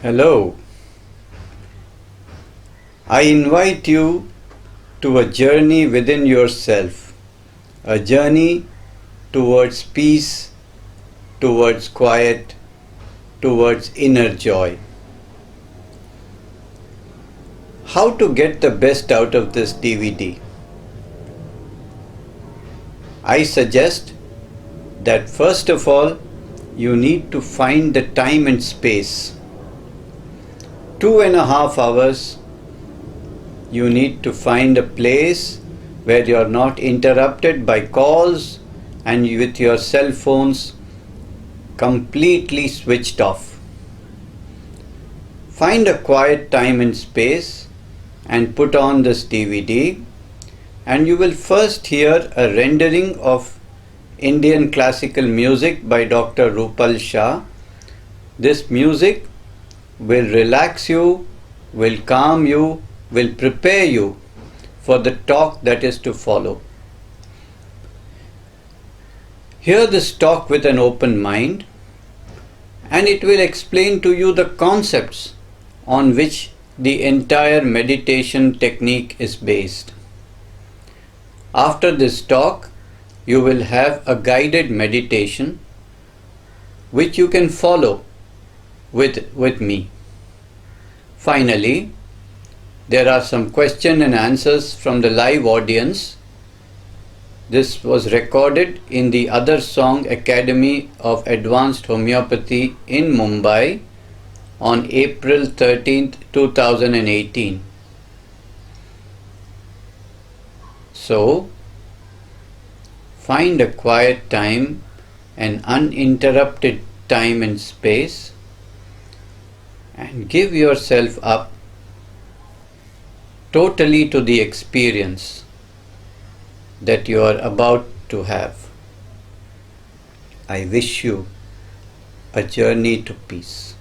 Hello, I invite you to a journey within yourself, a journey towards peace, towards quiet, towards inner joy. How to get the best out of this DVD? I suggest that first of all, you need to find the time and space. 2.5 hours, you need to find a place where you're not interrupted by calls and with your cell phones completely switched off. Find a quiet time and space and put on this DVD, and you will first hear a rendering of Indian classical music by Dr. Rupal Shah. This music will relax you, will calm you, will prepare you for the talk that is to follow. Hear this talk with an open mind, and it will explain to you the concepts on which the entire meditation technique is based. After this talk, you will have a guided meditation which you can follow with me. Finally, there are some question and answers from the live audience. This was recorded in the Other Song Academy of Advanced Homeopathy in Mumbai on April 13th, 2018. So, find a quiet time, an uninterrupted time and space, and give yourself up totally to the experience that you are about to have. I wish you a journey to peace.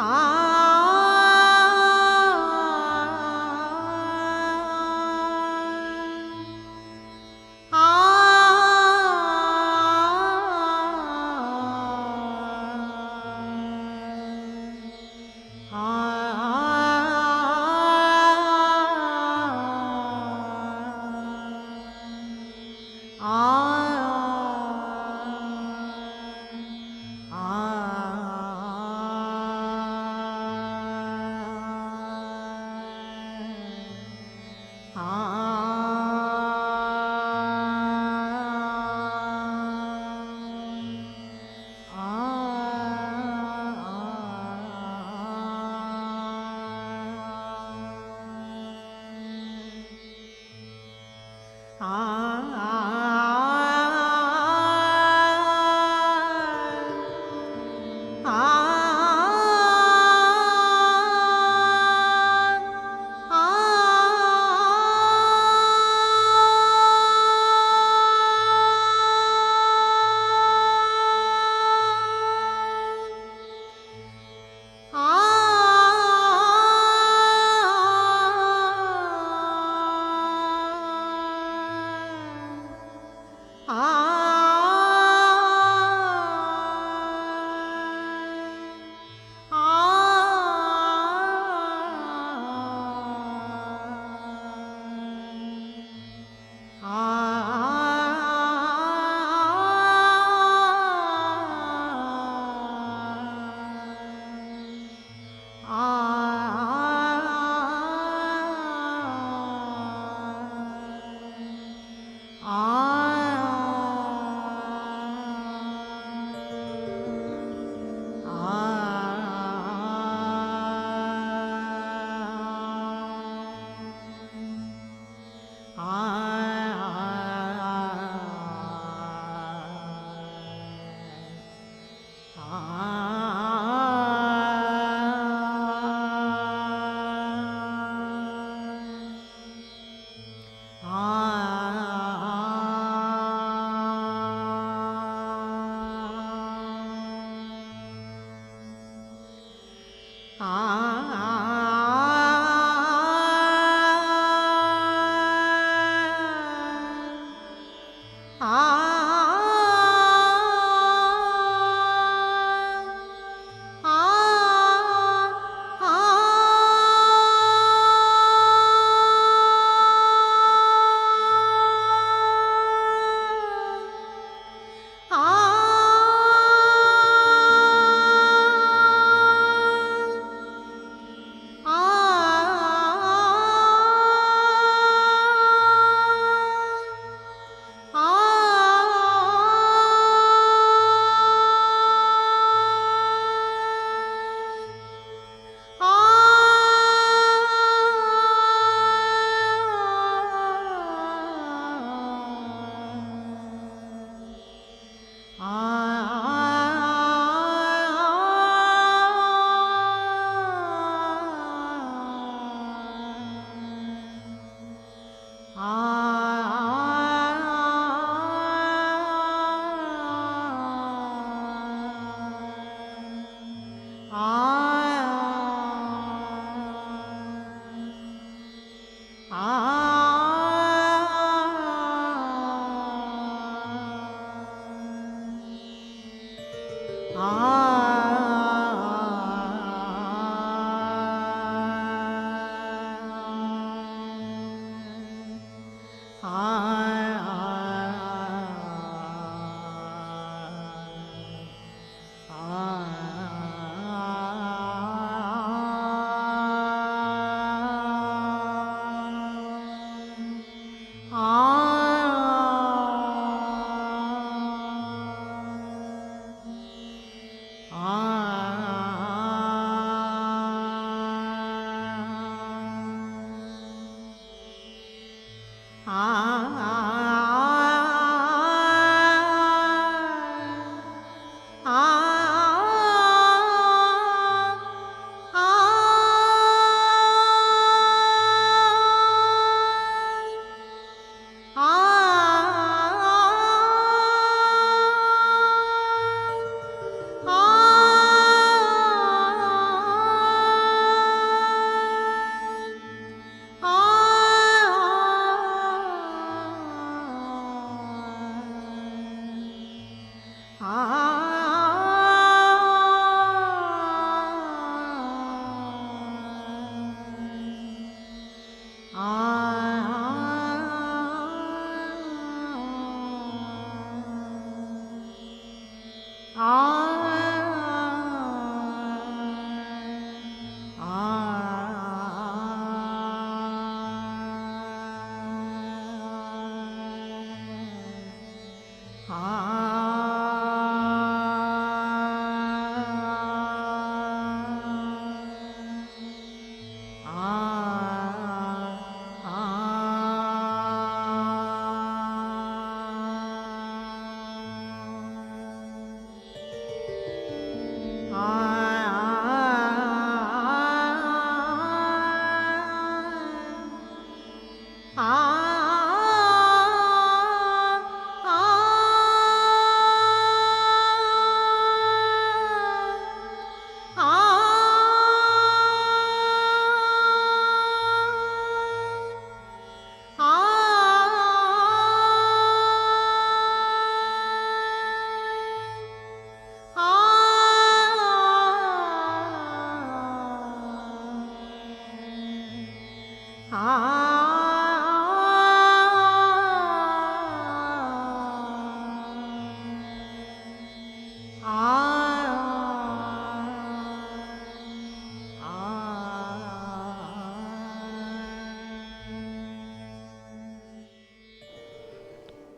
Ah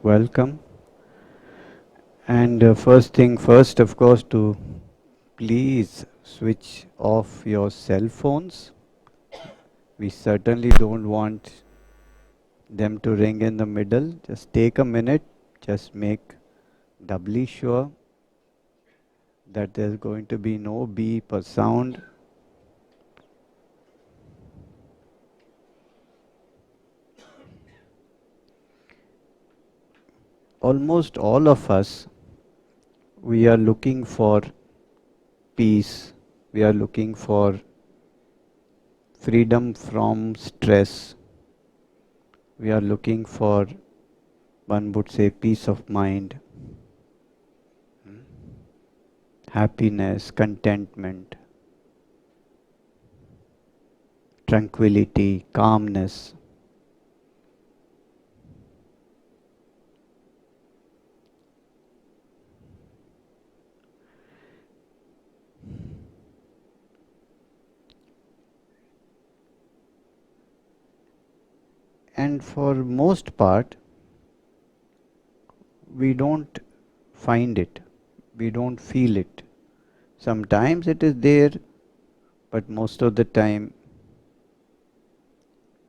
Welcome. And first thing first, of course, to please switch off your cell phones. We certainly don't want them to ring in the middle. Just take a minute, just make doubly sure that there's going to be no beep or sound. Almost all of us, we are looking for peace, we are looking for freedom from stress, we are looking for, one would say, peace of mind, happiness, contentment, tranquility, calmness. And for most part, we don't find it, we don't feel it. Sometimes it is there, but most of the time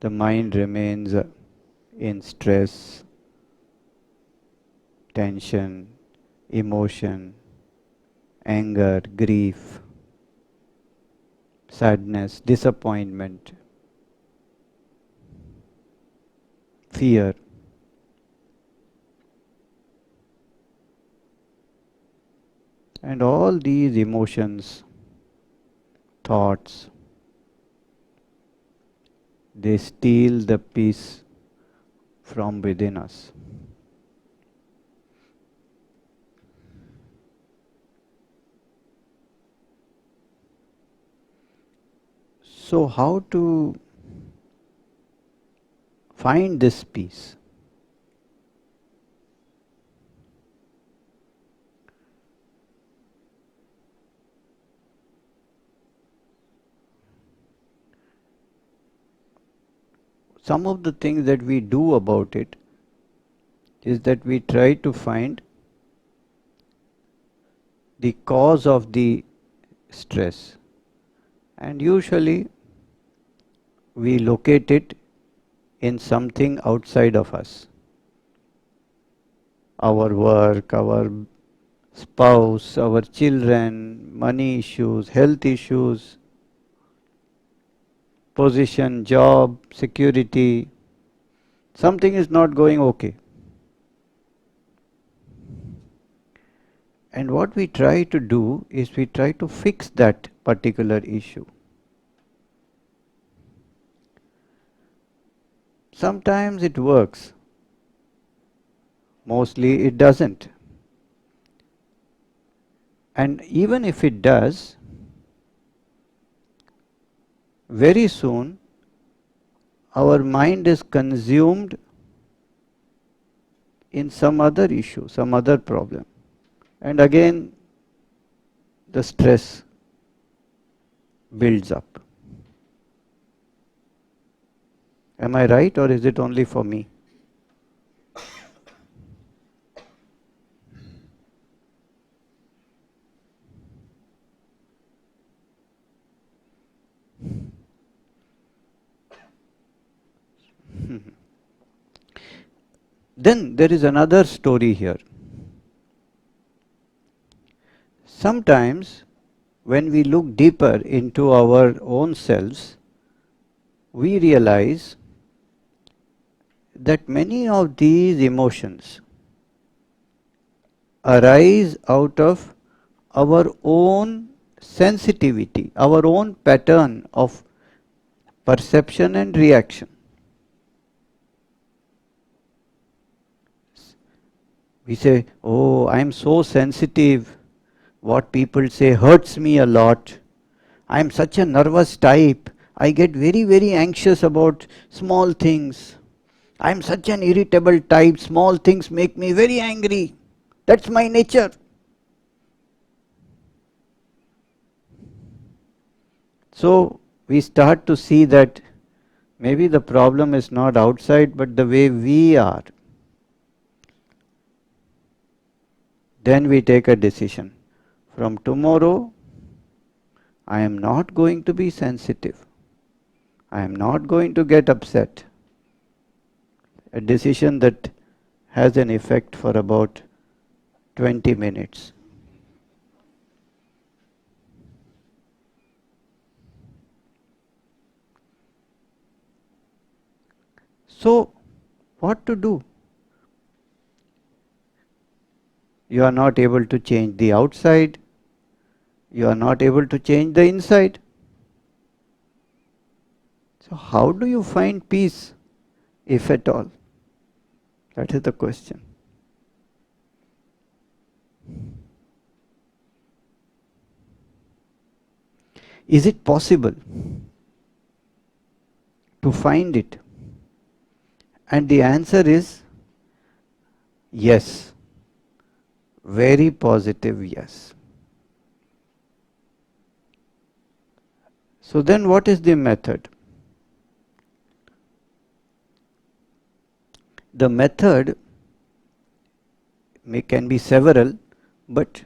the mind remains in stress, tension, emotion, anger, grief, sadness, disappointment, fear. And all these emotions, thoughts, they steal the peace from within us. So, how to find this peace? Some of the things that we do about it is that we try to find the cause of the stress, and usually we locate it in something outside of us. Our work, our spouse, our children, money issues, health issues, position, job, security. Something is not going okay. And what we try to do is we try to fix that particular issue. Sometimes it works, mostly it doesn't. And even if it does, very soon our mind is consumed in some other issue, some other problem. And again, the stress builds up. Am I right, or is it only for me? Then there is another story here. Sometimes, when we look deeper into our own selves, we realize that many of these emotions arise out of our own sensitivity, our own pattern of perception and reaction. We say, oh, I'm so sensitive. What people say hurts me a lot. I'm such a nervous type. I get very, very anxious about small things. I'm such an irritable type. Small things make me very angry. That's my nature. So we start to see that maybe the problem is not outside but the way we are. Then we take a decision. From tomorrow, I am not going to be sensitive. I am not going to get upset. A decision that has an effect for about 20 minutes. So, what to do? You are not able to change the outside. You are not able to change the inside. So, how do you find peace, if at all? That is the question. Is it possible to find it? And the answer is yes. Very positive yes. So then what is the method? The method can be several, but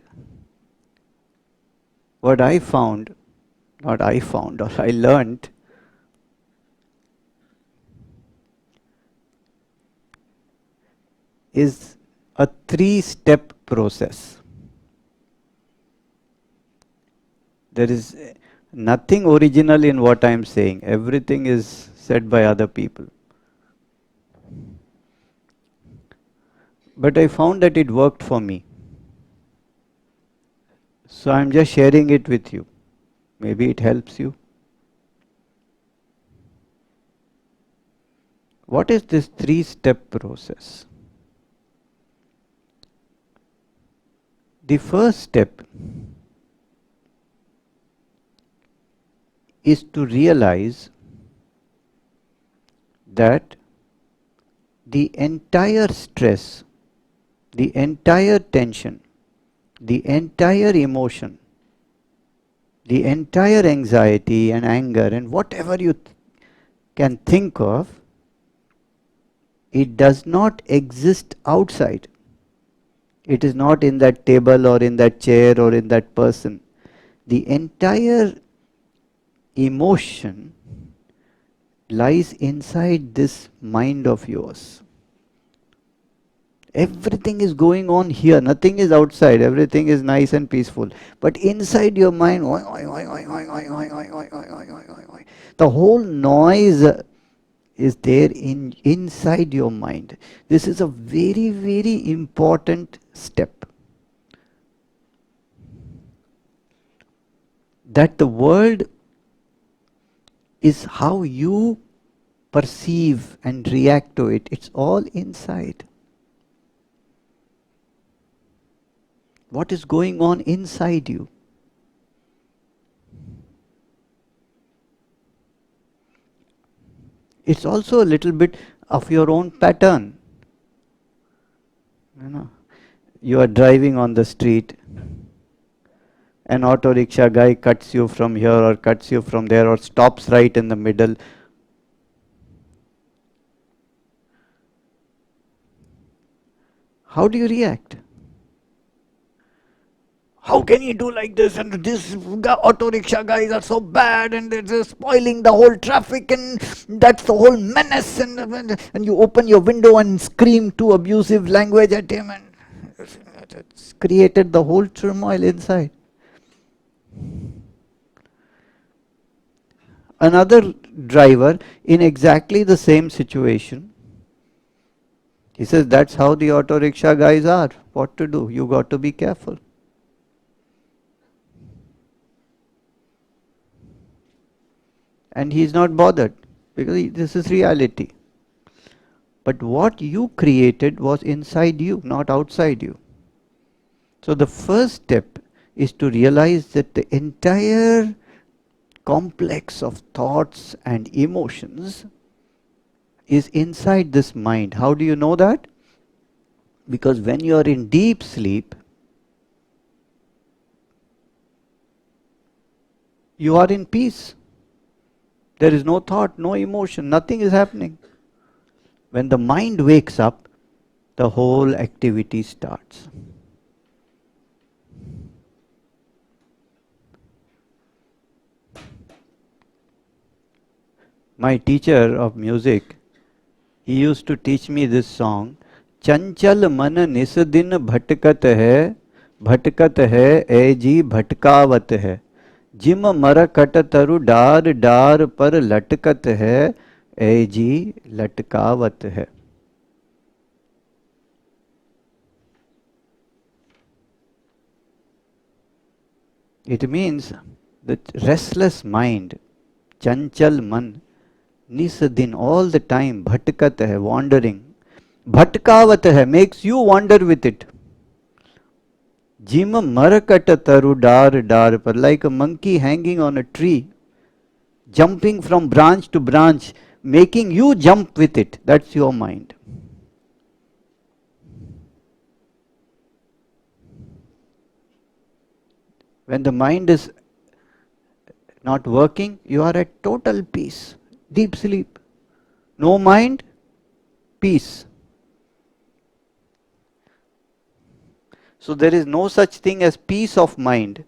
what I found, not I found, or I learned, is a 3-step process. There is nothing original in what I am saying. Everything is said by other people. But I found that it worked for me. So I am just sharing it with you. Maybe it helps you. What is this 3-step process? The first step is to realize that the entire stress, the entire tension, the entire emotion, the entire anxiety and anger and whatever you can think of, it does not exist outside. It is not in that table or in that chair or in that person. The entire emotion lies inside this mind of yours. Everything is going on here. Nothing is outside. Everything is nice and peaceful. But inside your mind, the whole noise is there inside your mind. This is a very, very important step. That the world is how you perceive and react to it. It's all inside. What is going on inside you? It's also a little bit of your own pattern. You are driving on the street. An auto rickshaw guy cuts you from here or cuts you from there or stops right in the middle. How do you react? How can you do like this? And this auto rickshaw guys are so bad and they're spoiling the whole traffic and that's the whole menace. And you open your window and scream two abusive language at him and it's created the whole turmoil inside. Another driver in exactly the same situation, he says that's how the auto rickshaw guys are. What to do? You got to be careful. And he's not bothered because this is reality. But what you created was inside you, not outside you. So the first step is to realize that the entire complex of thoughts and emotions is inside this mind. How do you know that? Because when you are in deep sleep, you are in peace. There is no thought, no emotion, nothing is happening. When the mind wakes up, the whole activity starts. My teacher of music, he used to teach me this song. चंचल मन निस दिन भटकत है ए जी भटकावत है gym मरकट तरु डार डार पर लटकत है ए जी लटकावत है. It means that restless mind, chanchal man, nisadin, all the time, bhatkat hai, wandering. Bhatkavat hai, makes you wander with it. Jim marakat taru dar dar par, like a monkey hanging on a tree, jumping from branch to branch, making you jump with it. That's your mind. When the mind is not working, you are at total peace, deep sleep. No mind, peace. So there is no such thing as peace of mind.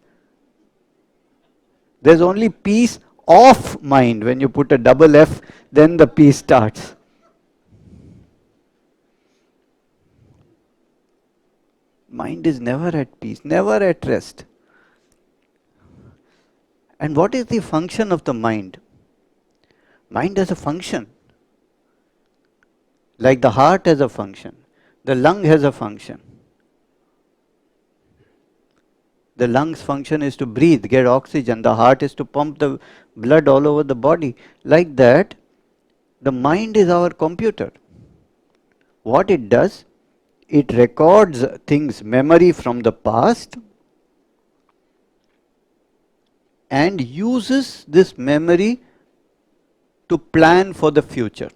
There's only peace of mind. When you put a double F, then the peace starts. Mind is never at peace, never at rest. And what is the function of the mind? Mind has a function. Like the heart has a function, the lung has a function. The lungs' function is to breathe, get oxygen. The heart is to pump the blood all over the body. Like that, the mind is our computer. What it does, it records things, memory from the past, and uses this memory to plan for the future.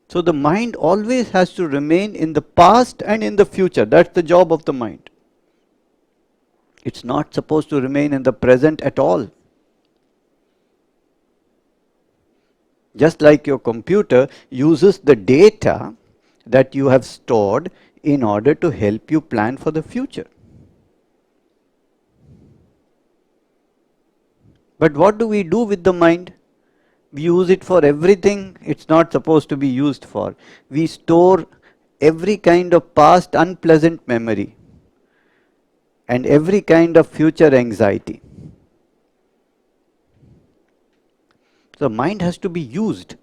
So the mind always has to remain in the past and in the future. That's the job of the mind. It's not supposed to remain in the present at all. Just like your computer uses the data that you have stored in order to help you plan for the future. But what do we do with the mind? We use it for everything it's not supposed to be used for. We store every kind of past unpleasant memory and every kind of future anxiety. So mind has to be used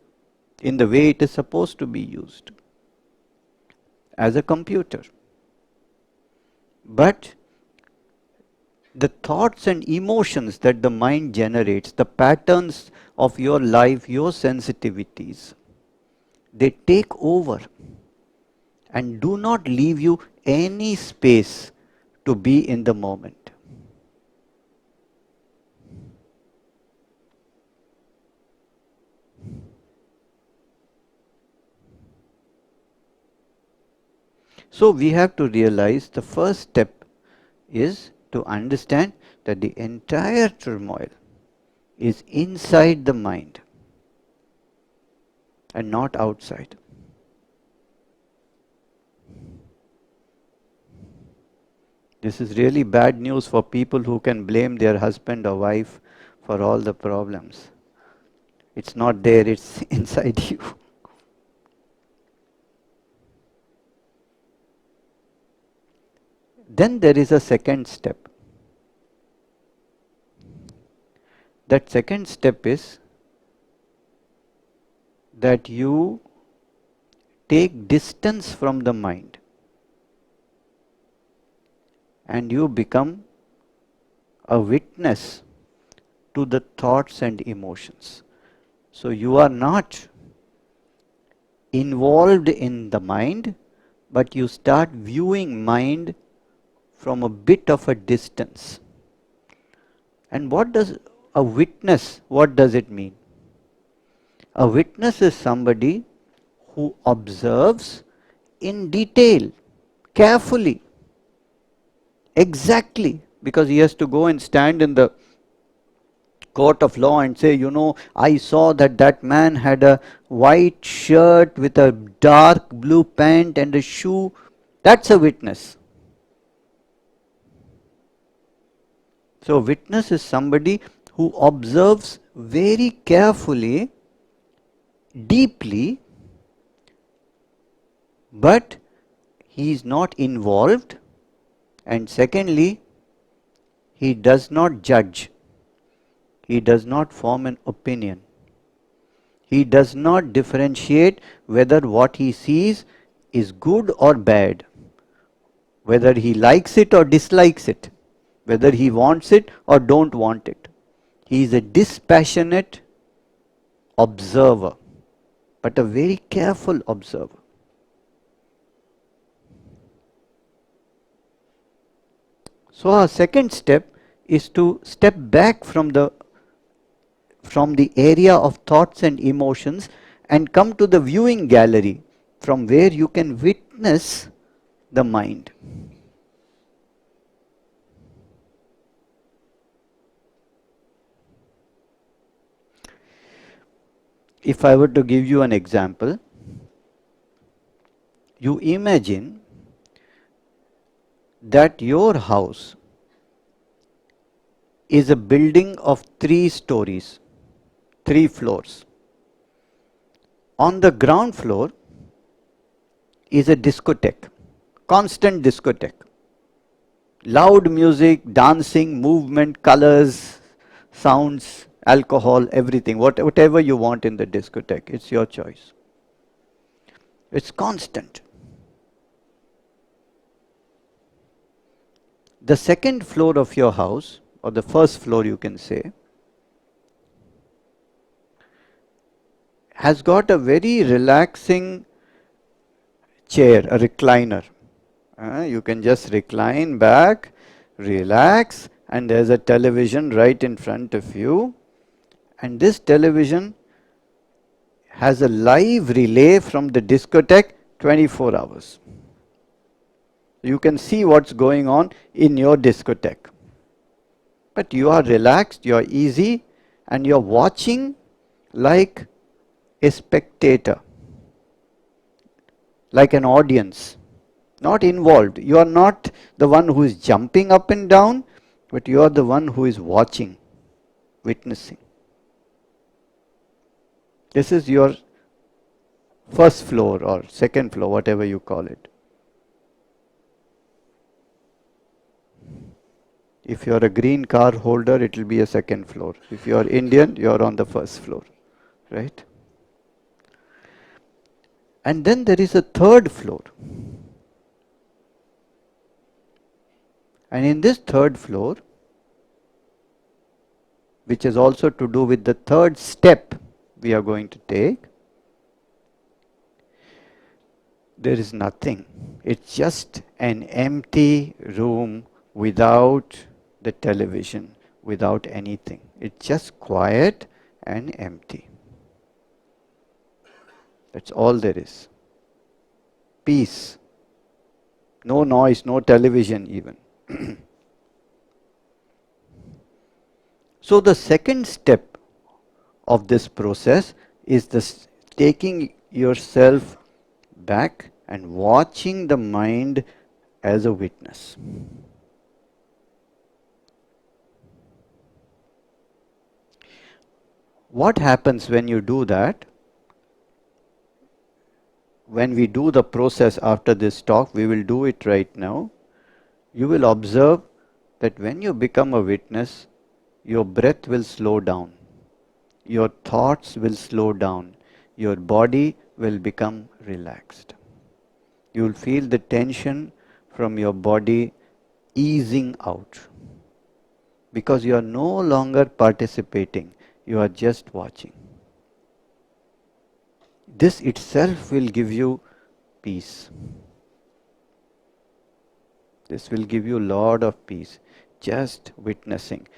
in the way it is supposed to be used, as a computer. But the thoughts and emotions that the mind generates, the patterns of your life, your sensitivities, they take over and do not leave you any space to be in the moment. So we have to realize the first step is to understand that the entire turmoil is inside the mind and not outside. This is really bad news for people who can blame their husband or wife for all the problems. It's not there, it's inside you. Then there is a second step. That second step is that you take distance from the mind and you become a witness to the thoughts and emotions. So you are not involved in the mind, but you start viewing mind from a bit of a distance. And what does a witness, what does it mean? A witness is somebody who observes in detail, carefully, exactly, because he has to go and stand in the court of law and say, I saw that man had a white shirt with a dark blue pant and a shoe. That's a witness. So, witness is somebody who observes very carefully, deeply, but he is not involved, and secondly, he does not judge, he does not form an opinion, he does not differentiate whether what he sees is good or bad, whether he likes it or dislikes it, whether he wants it or don't want it. He is a dispassionate observer, but a very careful observer. So our second step is to step back from the area of thoughts and emotions and come to the viewing gallery from where you can witness the mind. If I were to give you an example, you imagine that your house is a building of 3 stories, 3 floors. On the ground floor is a discotheque, constant discotheque. Loud music, dancing, movement, colors, sounds, alcohol, everything, whatever you want in the discotheque, it's your choice. It's constant. The second floor of your house, or the first floor you can say, has got a very relaxing chair, a recliner. You can just recline back, relax, and there's a television right in front of you. And this television has a live relay from the discotheque 24 hours. You can see what's going on in your discotheque. But you are relaxed, you are easy, and you're watching like a spectator, like an audience, not involved. You are not the one who is jumping up and down, but you are the one who is watching, witnessing. This is your first floor or second floor, whatever you call it. If you are a green card holder, it will be a second floor. If you are Indian, you are on the first floor, right? And then there is a third floor. And in this third floor, which is also to do with the third step we are going to take, there is nothing. It's just an empty room without the television, without anything. It's just quiet and empty. That's all there is. Peace. No noise, no television even. So the second step of this process is this taking yourself back and watching the mind as a witness. What happens when you do that? When we do the process after this talk, we will do it right now. You will observe that when you become a witness, your breath will slow down, your thoughts will slow down, your body will become relaxed. You will feel the tension from your body easing out because you are no longer participating, you are just watching. This itself will give you peace. This will give you a lot of peace, just witnessing.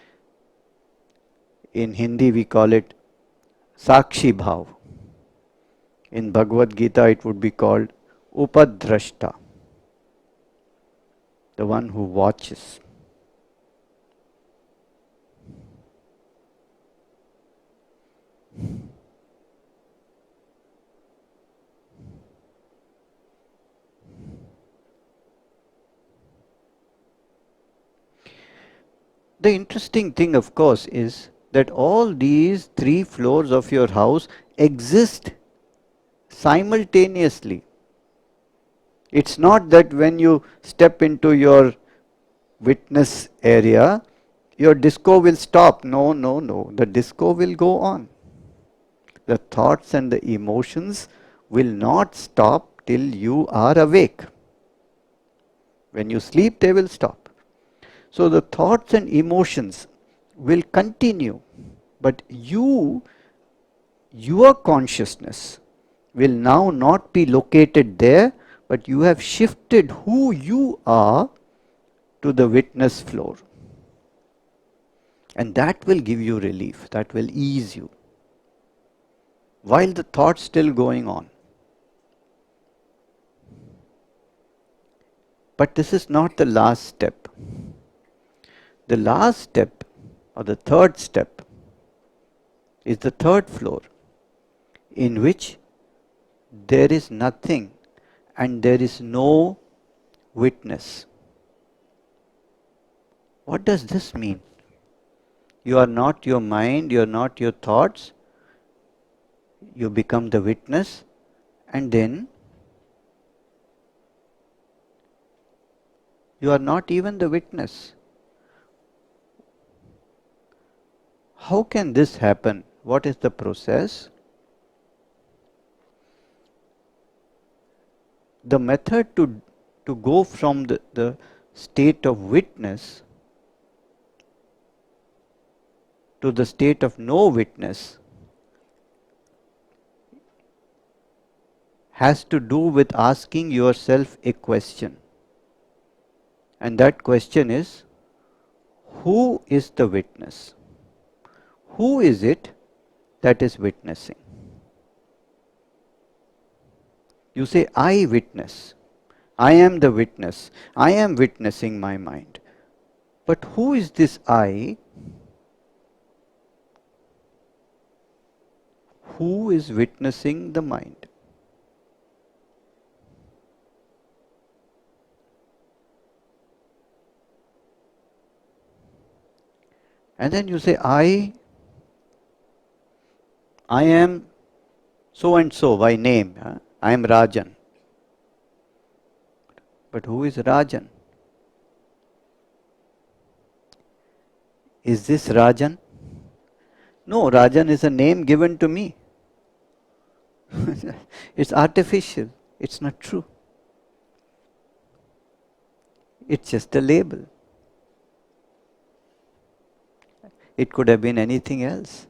In Hindi we call it Sakshi Bhav. In Bhagavad Gita it would be called Upadrashta, the one who watches. The interesting thing, of course, is that all these three floors of your house exist simultaneously. It's not that when you step into your witness area, your disco will stop. No, no, no. The disco will go on. The thoughts and the emotions will not stop till you are awake. When you sleep, they will stop. So the thoughts and emotions will continue. But your consciousness will now not be located there, but you have shifted who you are to the witness floor. And that will give you relief, that will ease you. While the thought's still going on. But this is not the last step. The last step, or the third step, is the third floor, in which there is nothing and there is no witness. What does this mean? You are not your mind, you are not your thoughts, you become the witness, and then you are not even the witness. How can this happen? What is the process? The method to go from the state of witness to the state of no witness has to do with asking yourself a question. And that question is, who is the witness? Who is it that is witnessing? You say, I witness. I am the witness. I am witnessing my mind. But who is this I? Who is witnessing the mind? And then you say, I am so and so by name. I am Rajan. But who is Rajan? Is this Rajan? No, Rajan is a name given to me. It's artificial. It's not true. It's just a label. It could have been anything else.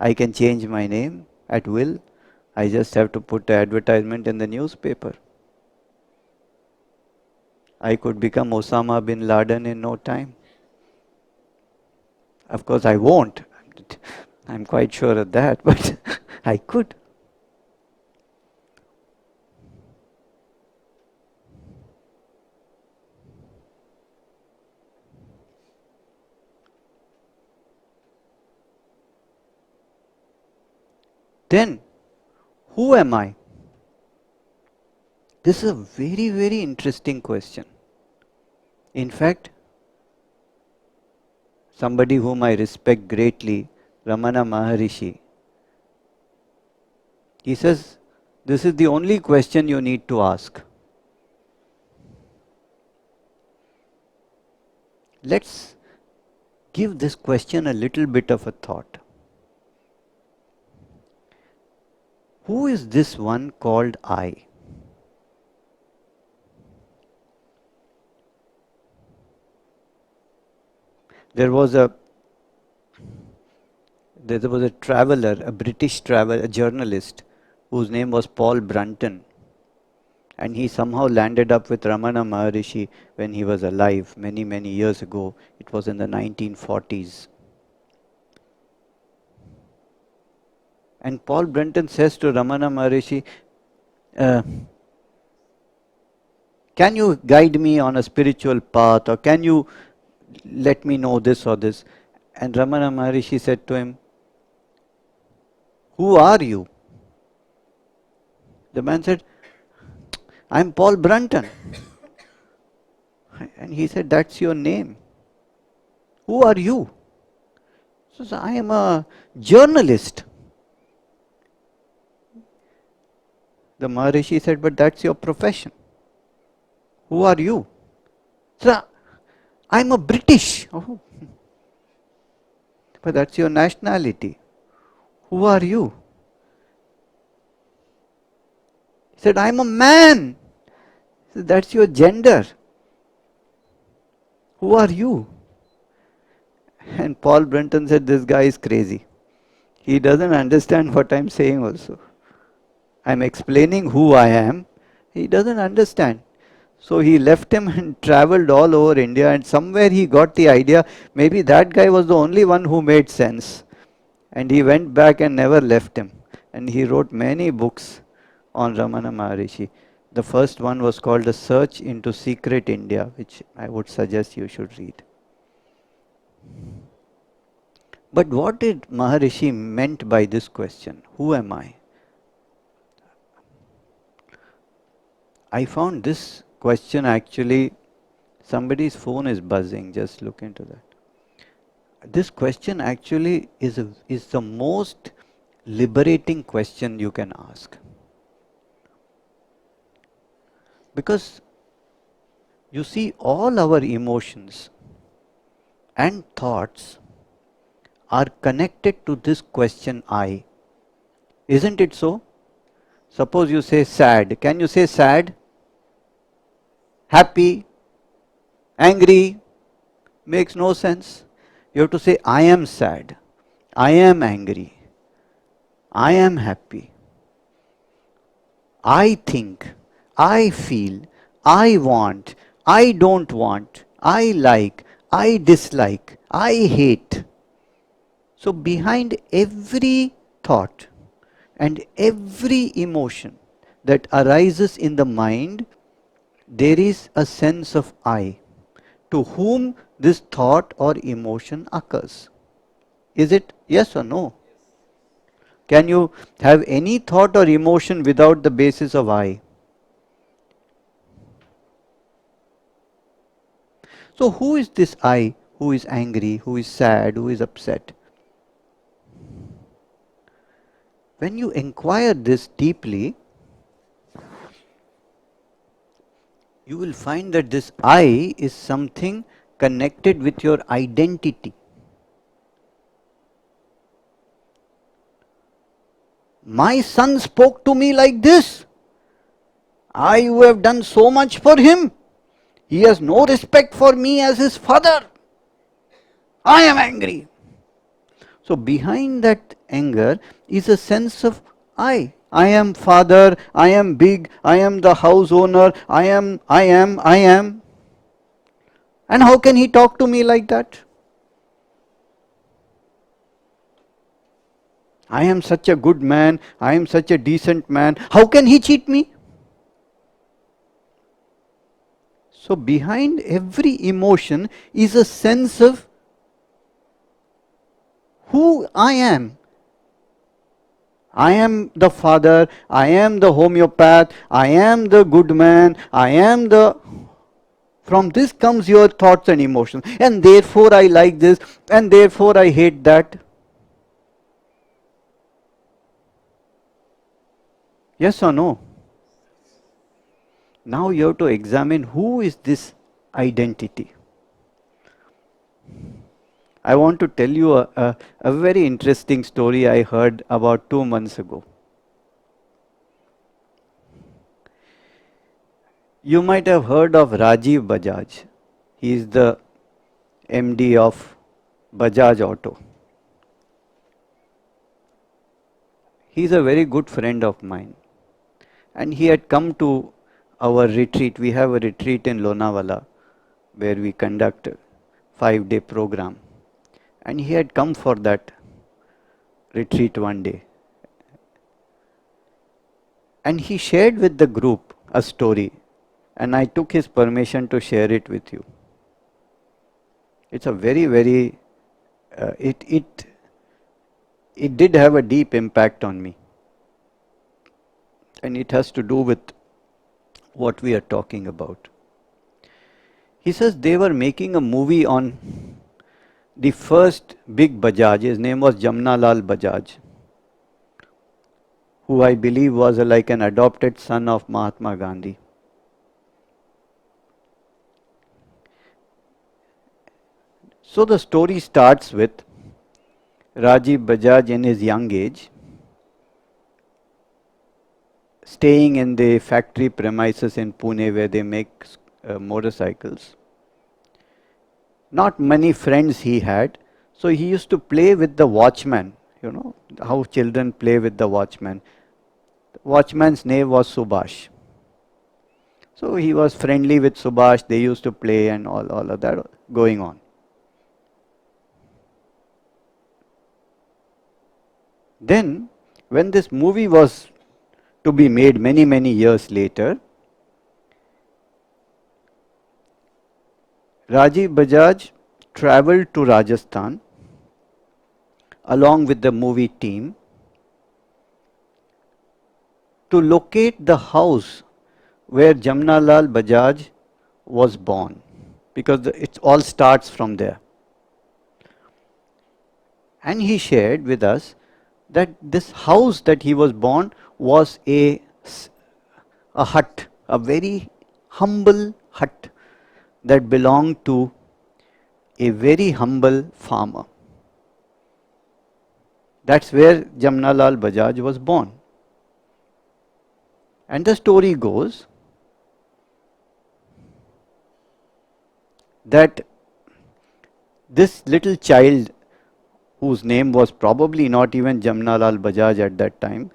I can change my name at will. I just have to put the advertisement in the newspaper. I could become Osama bin Laden in no time. Of course, I won't. I'm quite sure of that, but I could. Then, who am I? This is a very, very interesting question. In fact, somebody whom I respect greatly, Ramana Maharishi, he says, this is the only question you need to ask. Let's give this question a little bit of a thought. Who is this one called I? There was a traveler, a British traveler, a journalist, whose name was Paul Brunton. And he somehow landed up with Ramana Maharishi when he was alive many, many years ago. It was in the 1940s. And Paul Brunton says to Ramana Maharishi, can you guide me on a spiritual path, or can you let me know this or this? And Ramana Maharishi said to him, who are you? The man said, I'm Paul Brunton. And he said, that's your name. Who are you? He says, I am a journalist. The Maharishi said, but that's your profession. Who are you? So, I'm a British. Oh, but that's your nationality. Who are you? He said, I'm a man. He said, that's your gender. Who are you? And Paul Brenton said, this guy is crazy. He doesn't understand what I'm saying also. I'm explaining who I am. He doesn't understand. So he left him and traveled all over India, and somewhere he got the idea, maybe that guy was the only one who made sense. And he went back and never left him. And he wrote many books on Ramana Maharishi. The first one was called A Search into Secret India, which I would suggest you should read. But what did Maharishi meant by this question? Who am I? I found this question actually, somebody's phone is buzzing, just look into that. This question actually is the most liberating question you can ask. Because you see, all our emotions and thoughts are connected to this question I. Isn't it so? Suppose you say sad. Can you say sad? Happy? Angry? Makes no sense. You have to say I am sad. I am angry. I am happy. I think. I feel. I want. I don't want. I like. I dislike. I hate. So behind every thought and every emotion that arises in the mind, there is a sense of I, to whom this thought or emotion occurs. Is it yes or no? Can you have any thought or emotion without the basis of I? So who is this I who is angry, who is sad, who is upset? When you inquire this deeply, you will find that this I is something connected with your identity. My son spoke to me like this. I who have done so much for him. He has no respect for me as his father. I am angry. So behind that anger is a sense of I. I am father, I am big, I am the house owner, I am. And how can he talk to me like that? I am such a good man, I am such a decent man. How can he cheat me? So behind every emotion is a sense of who I am. I am the father, I am the homeopath, I am the good man, I am the... From this comes your thoughts and emotions. And therefore I like this, and therefore I hate that. Yes or no? Now you have to examine who is this identity. I want to tell you a very interesting story I heard about 2 months ago. You might have heard of Rajiv Bajaj. He is the MD of Bajaj Auto. He is a very good friend of mine. And he had come to our retreat. We have a retreat in Lonavala where we conduct a 5-day program. And he had come for that retreat one day. And he shared with the group a story. And I took his permission to share it with you. It's a very, very, it did have a deep impact on me. And it has to do with what we are talking about. He says they were making a movie on the first big Bajaj, his name was Jamnalal Bajaj, who I believe was like an adopted son of Mahatma Gandhi. So the story starts with Rajiv Bajaj in his young age, staying in the factory premises in Pune where they make motorcycles. Not many friends he had, so he used to play with the watchman. You know how children play with the watchman. The watchman's name was Subhash. So he was friendly with Subhash, they used to play and all of that going on. Then, when this movie was to be made many years later, Rajiv Bajaj traveled to Rajasthan along with the movie team to locate the house where Jamnalal Bajaj was born, because it all starts from there. And he shared with us that this house that he was born was a hut, a very humble hut that belonged to a very humble farmer. That's where Jamnalal Bajaj was born. And the story goes that this little child, whose name was probably not even Jamnalal Bajaj at that time,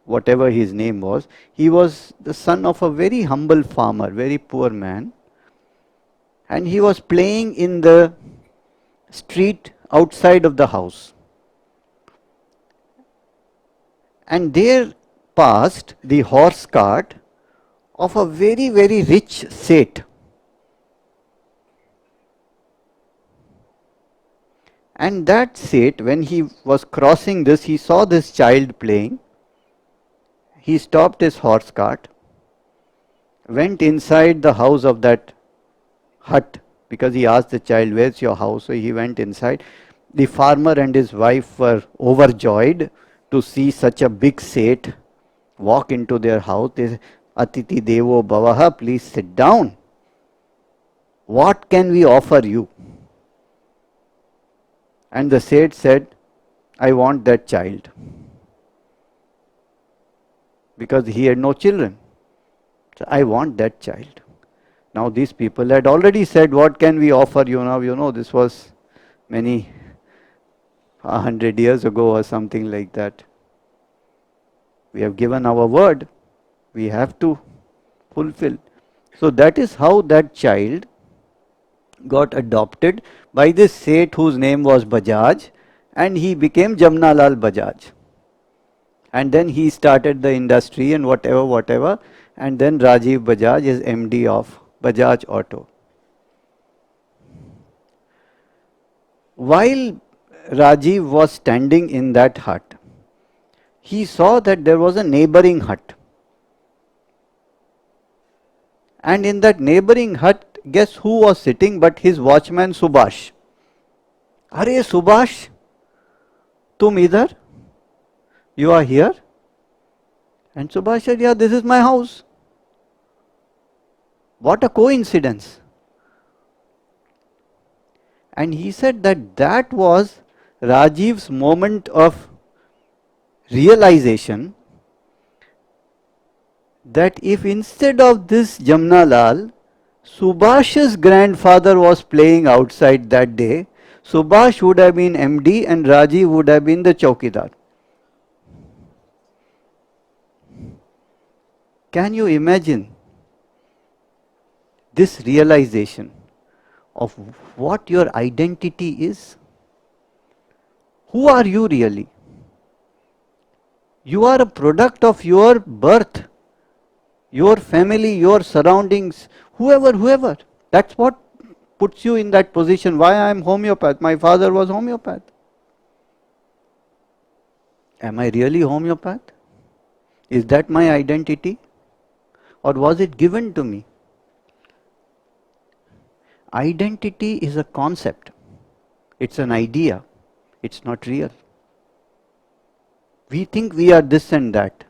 whatever his name was, he was the son of a very humble farmer, very poor man. And he was playing in the street outside of the house. And there passed the horse cart of a very rich Seth. And that Seth, when he was crossing this, he saw this child playing. He stopped his horse cart, went inside the house of that hut, because he asked the child, "Where's your house?" So he went inside. The farmer and his wife were overjoyed to see such a big Seth walk into their house. They said, "Atiti Devo Bhavaha, please sit down. What can we offer you?" And the Seth said, "I want that child." Because he had no children. So, "I want that child." Now these people had already said, "What can we offer you?" Now you know this was many 100 years ago or something like that. We have given our word. We have to fulfill. So that is how that child got adopted by this Seth whose name was Bajaj, and he became Jamnalal Bajaj. And then he started the industry and whatever, and then Rajiv Bajaj is MD of Bajaj Auto. While Rajiv was standing in that hut, he saw that there was a neighboring hut. And in that neighboring hut, guess who was sitting but his watchman Subhash. "Are Subhash, tum idhar? You are here?" And Subhash said, "Yeah, this is my house." What a coincidence. And he said that that was Rajiv's moment of realization that if instead of this Jamnalal, Subhash's grandfather was playing outside that day, Subhash would have been MD and Rajiv would have been the Chaukidar. Can you imagine this realization of what your identity is? Who are you really? You are a product of your birth, your family, your surroundings, whoever. That's what puts you in that position. Why I am homeopath? My father was homeopath. Am I really homeopath? Is that my identity? Or was it given to me? Identity is a concept. It's an idea. It's not real. We think we are this and that.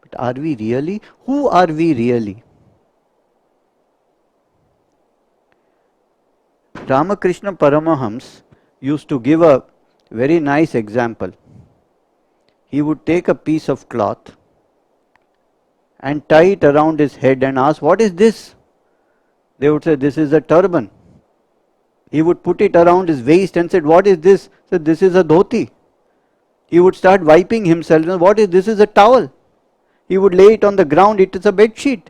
But are we really? Who are we really? Ramakrishna Paramahams used to give a very nice example. He would take a piece of cloth and tie it around his head and ask, "What is this?" They would say, "This is a turban." He would put it around his waist and said, "What is this?" Said, "This is a dhoti." He would start wiping himself. "What is this? Is a towel." He would lay it on the ground. "It is a bed sheet."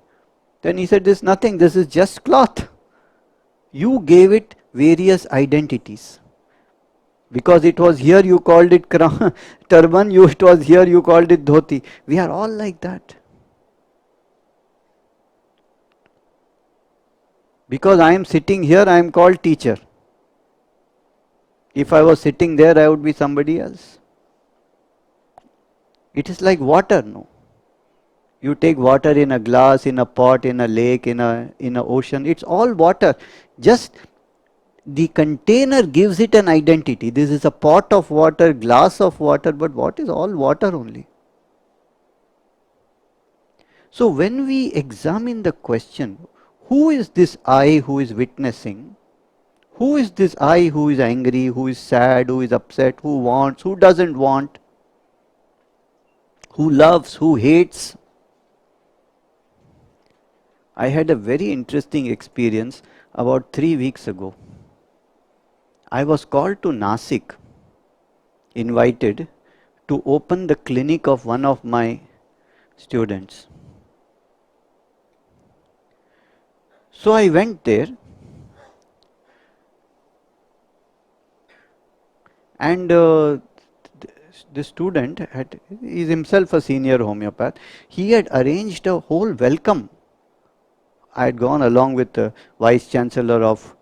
Then he said, "This is nothing. This is just cloth." You gave it various identities. Because it was here you called it turban, it was here you called it dhoti. We are all like that. Because I am sitting here, I am called teacher. If I was sitting there, I would be somebody else. It is like water, no? You take water in a glass, in a pot, in a lake, in a ocean. It's all water. Just the container gives it an identity. This is a pot of water, glass of water, but what is all water only? So when we examine the question, who is this I who is witnessing? Who is this I who is angry, who is sad, who is upset, who wants, who doesn't want, who loves, who hates? I had a very interesting experience about 3 weeks ago. I was called to Nasik, invited to open the clinic of one of my students. So I went there, and the student is himself a senior homeopath. He had arranged a whole welcome. I had gone along with the Vice Chancellor of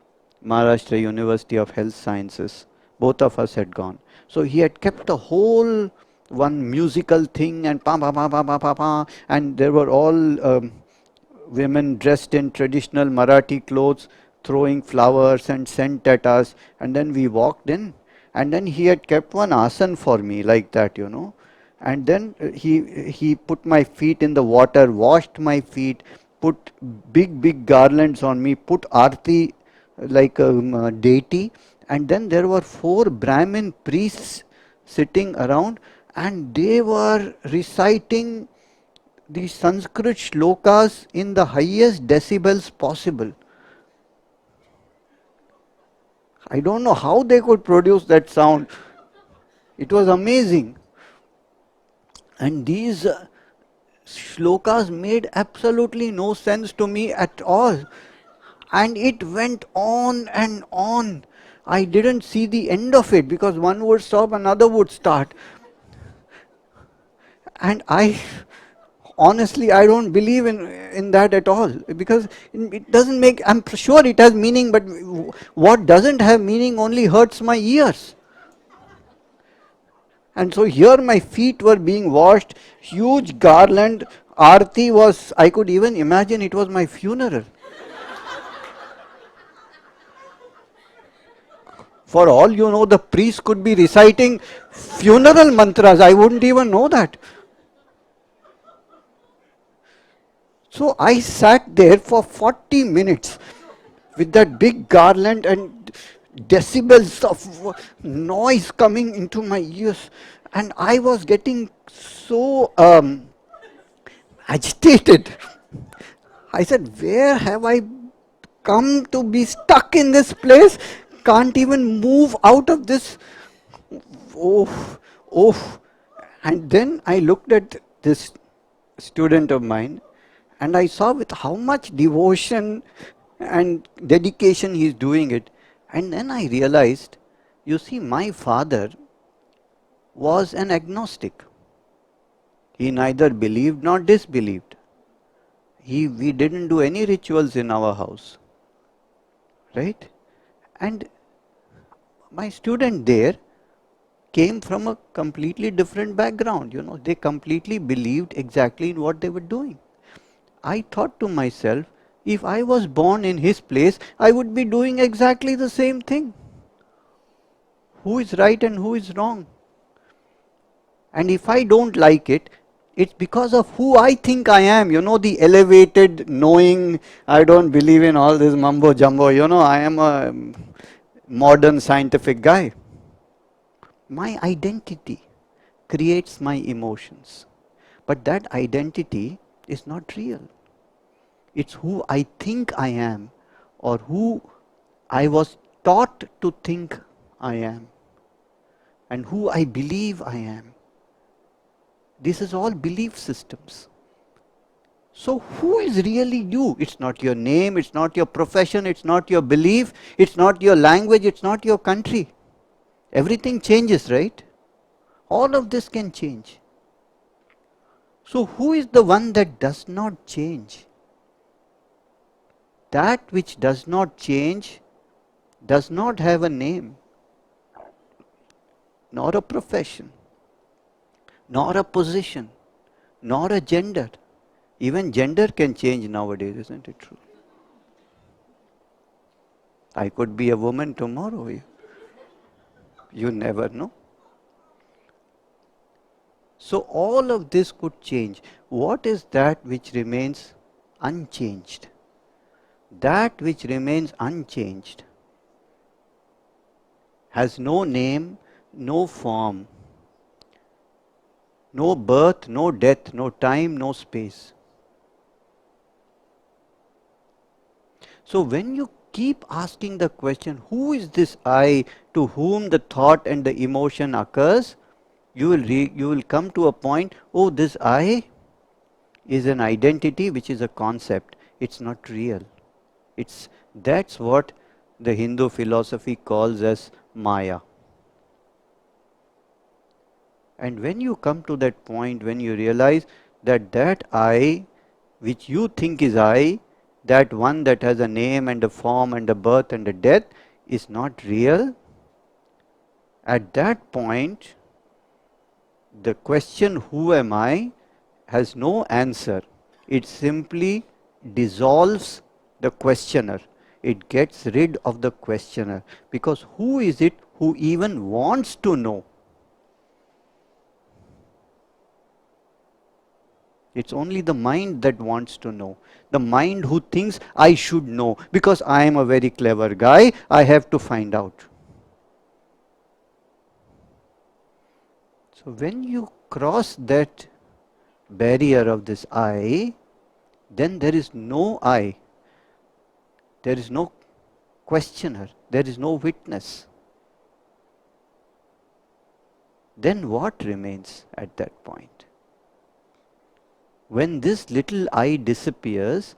Maharashtra University of Health Sciences. Both of us had gone. So he had kept a whole one musical thing, and pa pa pa pa pa pa pa, and there were all women dressed in traditional Marathi clothes, throwing flowers and scent at us. And then we walked in, and then he had kept one asan for me like that, And then he put my feet in the water, washed my feet, put big garlands on me, put aarti like a deity, and then there were 4 Brahmin priests sitting around, and they were reciting the Sanskrit shlokas in the highest decibels possible. I don't know how they could produce that sound. It was amazing. And these shlokas made absolutely no sense to me at all. And it went on and on. I didn't see the end of it because one would stop, another would start. And honestly, I don't believe in that at all, because it doesn't make, I'm sure it has meaning, but what doesn't have meaning only hurts my ears. And so here my feet were being washed, huge garland, aarti was, I could even imagine it was my funeral. For all you know, the priest could be reciting funeral mantras. I wouldn't even know that. So I sat there for 40 minutes with that big garland and decibels of noise coming into my ears. And I was getting so agitated. I said, where have I come to be stuck in this place? Can't even move out of this. Oh, oh. And then I looked at this student of mine, and I saw with how much devotion and dedication he is doing it. And then I realized, you see, my father was an agnostic. He neither believed nor disbelieved. We didn't do any rituals in our house. Right? And my student there came from a completely different background. They completely believed exactly in what they were doing. I thought to myself, if I was born in his place, I would be doing exactly the same thing. who is right and who is wrong. And if I don't like it, it's because of who I think I am. The elevated knowing. I don't believe in all this mumbo jumbo. I am a modern scientific guy. My identity creates my emotions. But that identity is not real. It's who I think I am, or who I was taught to think I am, and who I believe I am. This is all belief systems. So who is really you? It's not your name, it's not your profession, it's not your belief, it's not your language, it's not your country. Everything changes, right? All of this can change. So who is the one that does not change? That which does not change does not have a name, nor a profession, nor a position, nor a gender. Even gender can change nowadays, isn't it true? I could be a woman tomorrow. You never know. So all of this could change. What is that which remains unchanged? That which remains unchanged has no name, no form, no birth, no death, no time, no space. So when you keep asking the question, who is this I to whom the thought and the emotion occurs, you will come to a point, oh, this I is an identity which is a concept. It's not real. That's what the Hindu philosophy calls as Maya. And when you come to that point, when you realize that I, which you think is I, that one that has a name and a form and a birth and a death, is not real, at that point, the question, who am I, has no answer. It simply dissolves the questioner. It gets rid of the questioner. Because who is it who even wants to know? It's only the mind that wants to know. The mind who thinks I should know. Because I am a very clever guy, I have to find out. So when you cross that barrier of this I, then there is no I. There is no questioner. There is no witness. Then what remains at that point? When this little I disappears,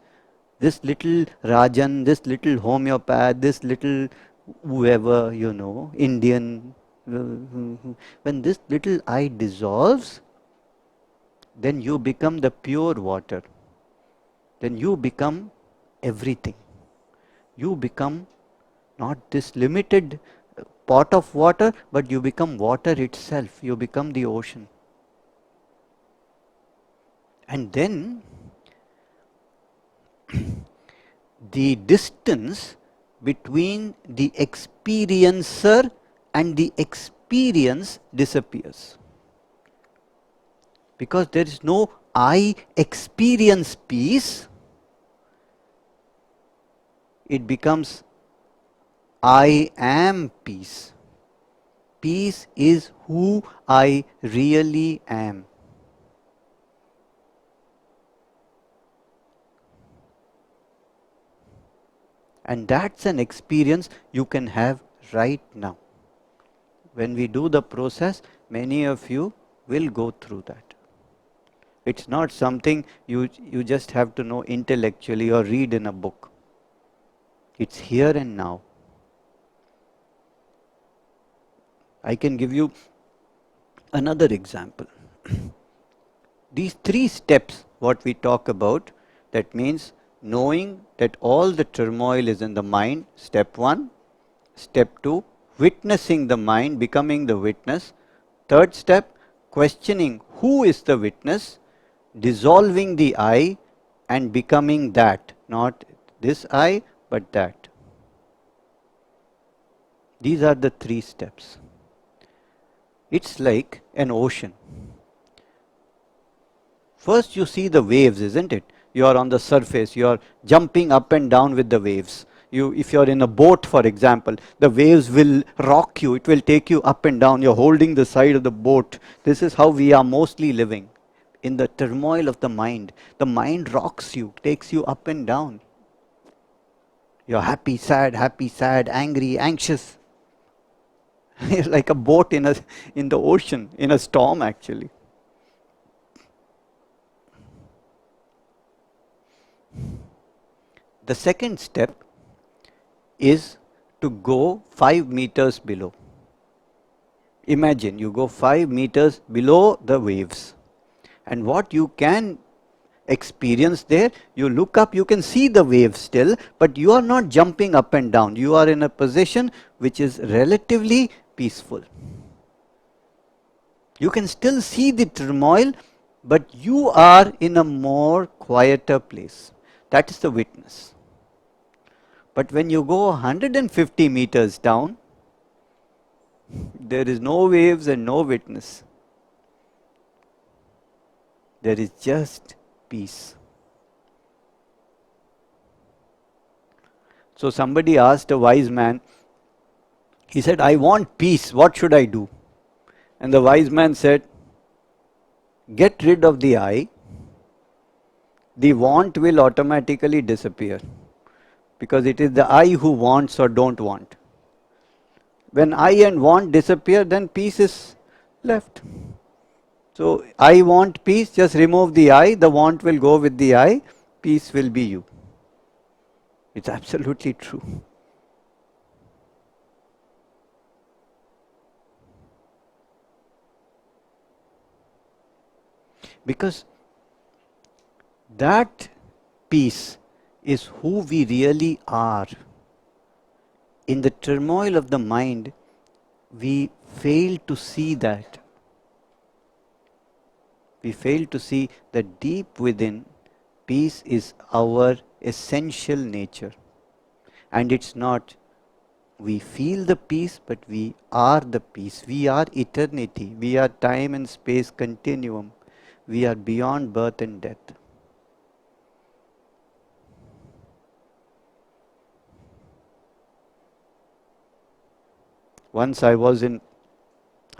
this little Rajan, this little homeopath, this little whoever, Indian, when this little I dissolves, then you become the pure water. Then you become everything. You become not this limited pot of water, but you become water itself. You become the ocean. And then the distance between the experiencer and the experience disappears. Because there is no I experience peace, it becomes I am peace. Peace is who I really am. And that's an experience you can have right now. When we do the process, many of you will go through that. It's not something you just have to know intellectually or read in a book. It's here and now. I can give you another example. These 3 steps, what we talk about, that means knowing that all the turmoil is in the mind, step 1. Step 2, witnessing the mind, becoming the witness. Third step, questioning who is the witness, dissolving the I and becoming that, not this I, but that. These are the 3 steps. It's like an ocean. First you see the waves, isn't it? You are on the surface, you are jumping up and down with the waves. If you are in a boat, for example, the waves will rock you, it will take you up and down, you're holding the side of the boat. This is how we are mostly living. In the turmoil of the mind rocks you, takes you up and down. You're happy, sad, angry, anxious. It's like a boat in the ocean, in a storm actually. The second step is to go 5 meters below. Imagine you go 5 meters below the waves. And what you can experience there, you look up, you can see the waves still, but you are not jumping up and down. You are in a position which is relatively peaceful. You can still see the turmoil, but you are in a more quieter place. That is the witness. But when you go 150 meters down, there is no waves and no witness. There is just peace. So somebody asked a wise man, he said, I want peace, what should I do? And the wise man said, get rid of the I, the want will automatically disappear. Because it is the I who wants or don't want. When I and want disappear, then peace is left. So I want peace, just remove the I, the want will go with the I, peace will be you. It's absolutely true. Because that peace is who we really are. In the turmoil of the mind, we fail to see that. We fail to see that deep within, peace is our essential nature. And it's not we feel the peace, but we are the peace. We are eternity. We are time and space continuum. We are beyond birth and death. Once I was in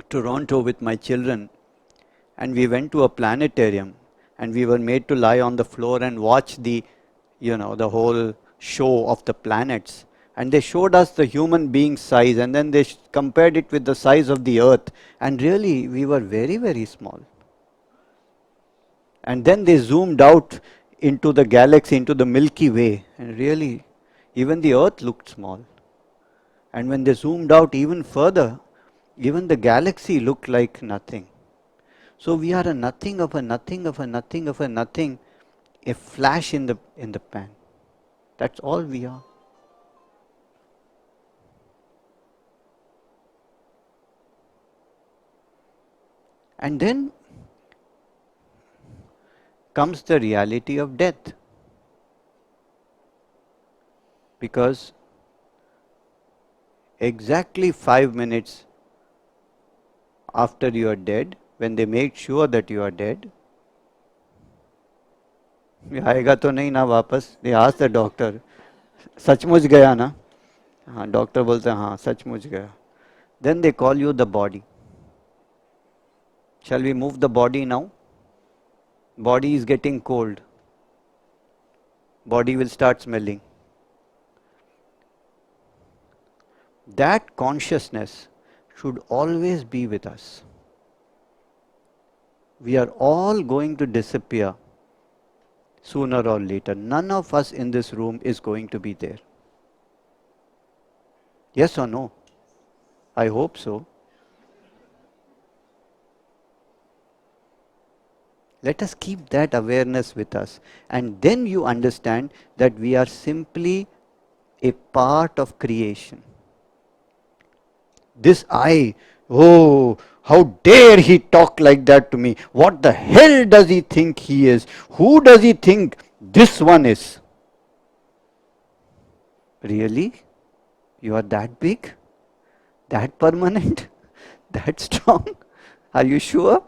Toronto with my children, and we went to a planetarium, and we were made to lie on the floor and watch the whole show of the planets. And they showed us the human being size, and then they compared it with the size of the earth, and really we were very, very small. And then they zoomed out into the galaxy, into the Milky Way, and really even the earth looked small. And when they zoomed out even further, even the galaxy looked like nothing. So we are a nothing of a nothing of a nothing of a nothing, a flash in the pan. That's all we are. And then comes the reality of death. Because exactly 5 minutes after you are dead, when they make sure that you are dead, आएगा तो नहीं ना वापस? They ask the doctor, सचमुच गया ना? हाँ, doctor बोलते हैं हाँ सचमुच गया. Then they call you the body. Shall we move the body now? Body is getting cold. Body will start smelling. That consciousness should always be with us. We are all going to disappear sooner or later. None of us in this room is going to be there. Yes or no? I hope so. Let us keep that awareness with us. And then you understand that we are simply a part of creation. This I, oh, how dare he talk like that to me? What the hell does he think he is? Who does he think this one is? Really? You are that big? That permanent? That strong? Are you sure?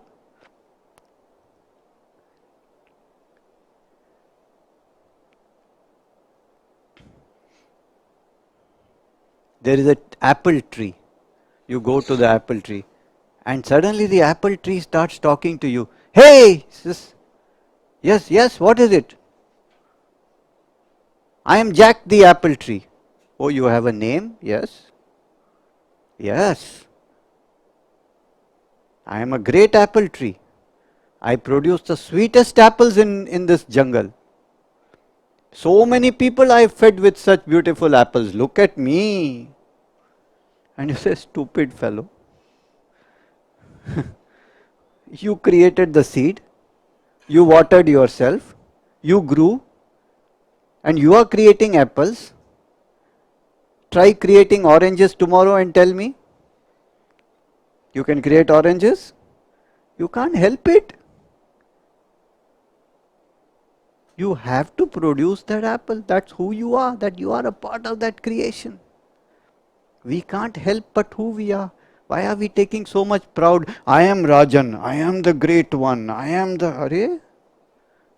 There is an apple tree. You go to the apple tree, and suddenly the apple tree starts talking to you. Hey, sis. Yes, yes, what is it? I am Jack the apple tree. Oh, you have a name? Yes. Yes. I am a great apple tree. I produce the sweetest apples in this jungle. So many people I have fed with such beautiful apples. Look at me. And you say, stupid fellow. You created the seed. You watered yourself. You grew. And you are creating apples. Try creating oranges tomorrow and tell me. You can create oranges? You can't help it. You have to produce that apple. That's who you are. That you are a part of that creation. We can't help but who we are. Why are we taking so much proud? I am Rajan. I am the great one. I am the... Arey?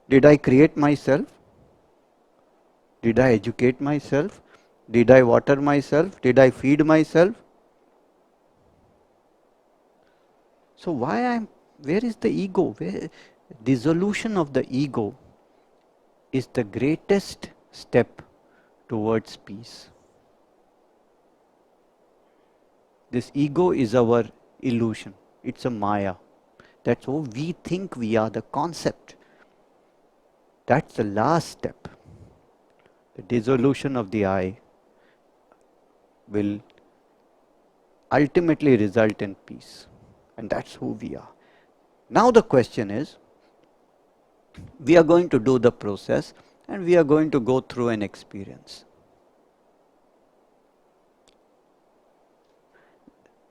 Did I create myself? Did I educate myself? Did I water myself? Did I feed myself? So where is the ego? Dissolution of the ego is the greatest step towards peace. This ego is our illusion. It's a maya. That's how we think we are, the concept. That's the last step. The dissolution of the I will ultimately result in peace. And that's who we are. Now the question is, we are going to do the process and we are going to go through an experience.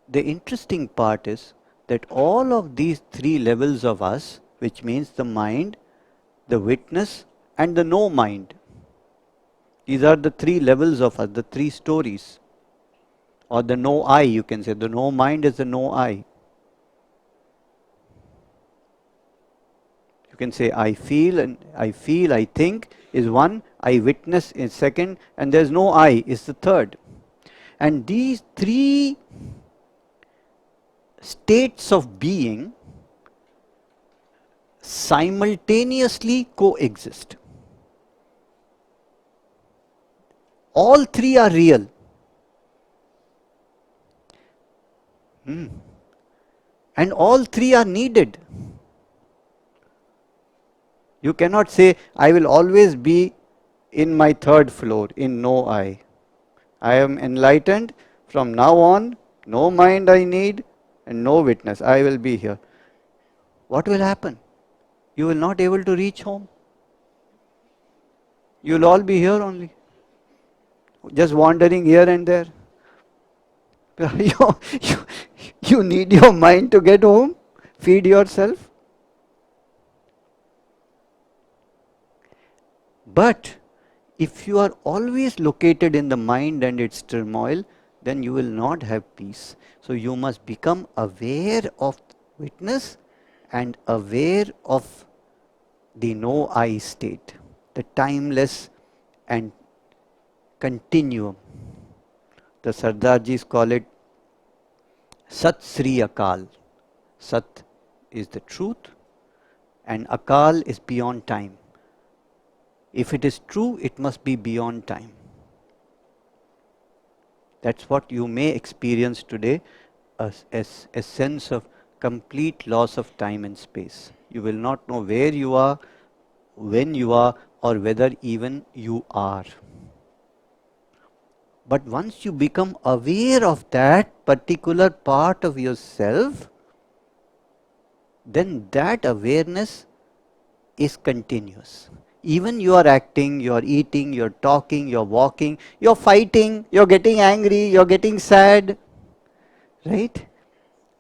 The interesting part is that all of these three levels of us, which means the mind, the witness, and the no mind, these are the three levels of us, the three stories. Or the no I, you can say. The no mind is the no I. You can say I feel, I think is one, I witness is second, and there's no I is the third. And these three states of being simultaneously coexist. All three are real. And all three are needed. You cannot say, I will always be in my third floor, in no I. I am enlightened. From now on, no mind I need and no witness. I will be here. What will happen? You will not able to reach home. You will all be here only. Just wandering here and there. You need your mind to get home. Feed yourself. But if you are always located in the mind and its turmoil, then you will not have peace. So you must become aware of witness and aware of the no I state, the timeless and continuum. The Sardarjis call it Sat Sri Akal. Sat is the truth and Akal is beyond time. If it is true, it must be beyond time. That's what you may experience today, a sense of complete loss of time and space. You will not know where you are, when you are, or whether even you are. But once you become aware of that particular part of yourself, then that awareness is continuous. Even you are acting, you are eating, you are talking, you are walking, you are fighting, you are getting angry, you are getting sad, right?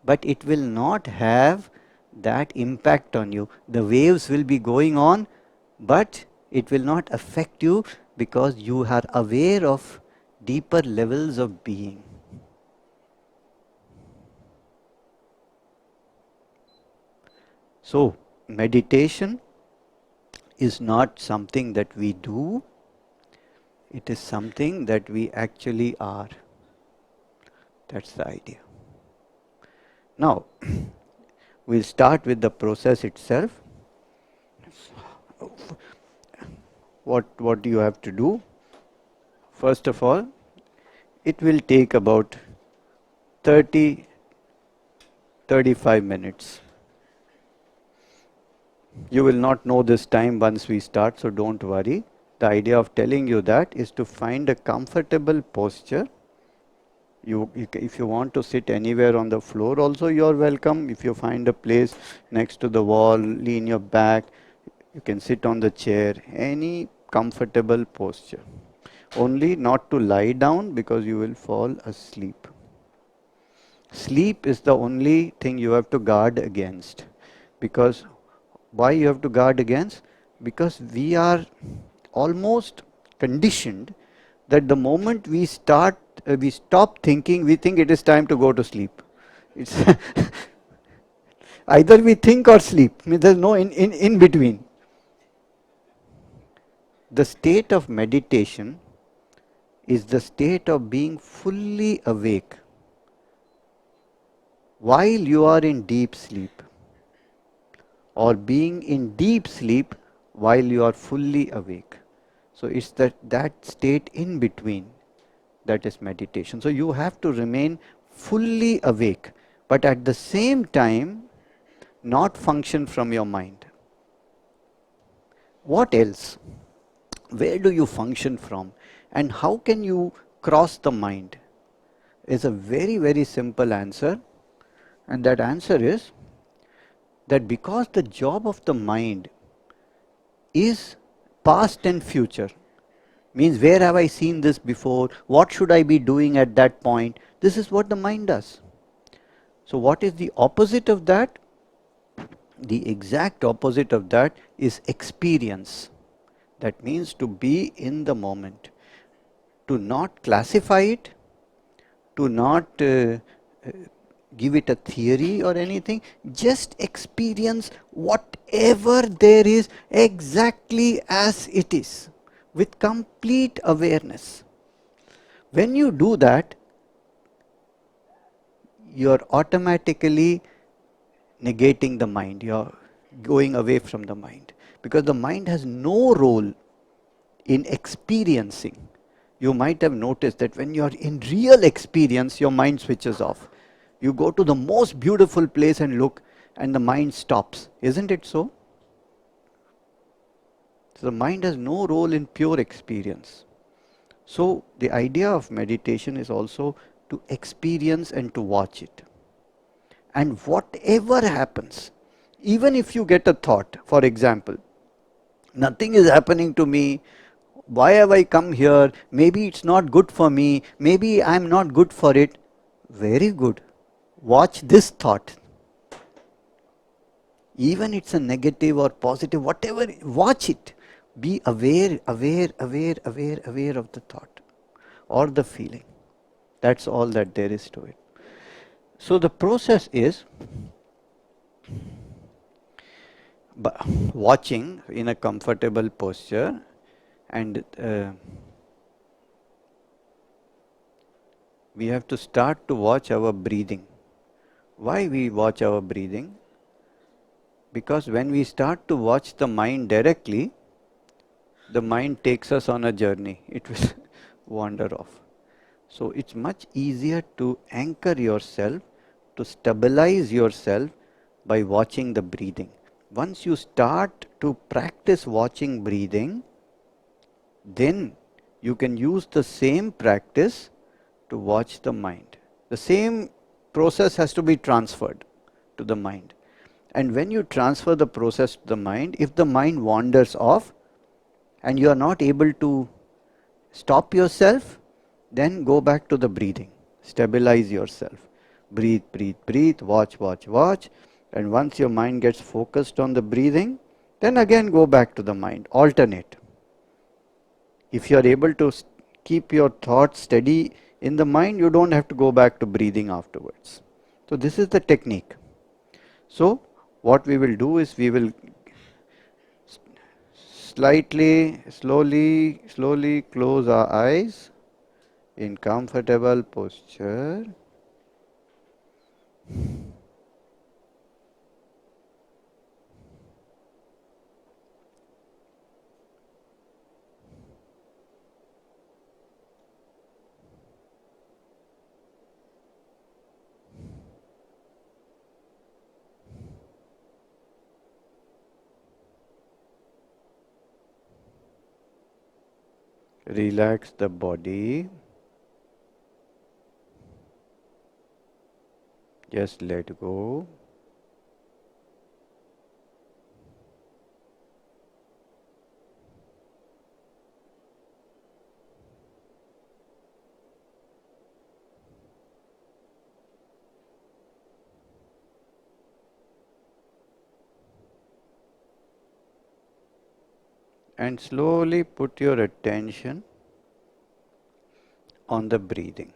But it will not have that impact on you. The waves will be going on, but it will not affect you because you are aware of deeper levels of being. So, meditation is not something that we do, it is something that we actually are. That's the idea. Now, we'll start with the process itself. What do you have to do? First of all, it will take about 30-35 minutes. You will not know this time once we start, so don't worry. The idea of telling you that is to find a comfortable posture. If you want to sit anywhere on the floor also, you are welcome. If you find a place next to the wall, lean your back, you can sit on the chair, any comfortable posture. Only not to lie down because you will fall asleep. Sleep is the only thing you have to guard against. Because why you have to guard against? Because we are almost conditioned that the moment we stop thinking, we think it is time to go to sleep. It's either we think or sleep. I mean, there's no in between. The state of meditation is the state of being fully awake while you are in deep sleep, or being in deep sleep while you are fully awake. So it's that state in between that is meditation. So you have to remain fully awake, but at the same time not function from your mind. What else? Where do you function from? And how can you cross the mind? Is a very, very simple answer. And that answer is that because the job of the mind is past and future, means where have I seen this before, what should I be doing at that point, this is what the mind does. So what is the opposite of that? The exact opposite of that is experience. That means to be in the moment, to not classify it, to not give it a theory or anything, just experience whatever there is exactly as it is, with complete awareness. When you do that, you are automatically negating the mind, you are going away from the mind, because the mind has no role in experiencing. You might have noticed that when you are in real experience, your mind switches off. You go to the most beautiful place and look, and the mind stops. Isn't it so? So the mind has no role in pure experience. So the idea of meditation is also to experience and to watch it. And whatever happens, even if you get a thought, for example, nothing is happening to me, why have I come here, maybe it's not good for me, maybe I'm not good for it. Very good. Watch this thought. Even it's a negative or positive, whatever, watch it. Be aware of the thought or the feeling. That's all that there is to it. So the process is watching in a comfortable posture, and we have to start to watch our breathing. Why we watch our breathing? Because when we start to watch the mind directly, the mind takes us on a journey. It will wander off. So it's much easier to anchor yourself, to stabilize yourself by watching the breathing. Once you start to practice watching breathing, then you can use the same practice to watch the mind. The same process has to be transferred to the mind. And when you transfer the process to the mind, if the mind wanders off and you are not able to stop yourself, then go back to the breathing. Stabilize yourself. Breathe, breathe, breathe, watch, watch, watch. And once your mind gets focused on the breathing, then again go back to the mind. Alternate. If you are able to keep your thoughts steady in the mind, you don't have to go back to breathing afterwards. So this is the technique. So What we will do is we will slowly close our eyes in comfortable posture. Relax the body. Just let go. And slowly put your attention on the breathing.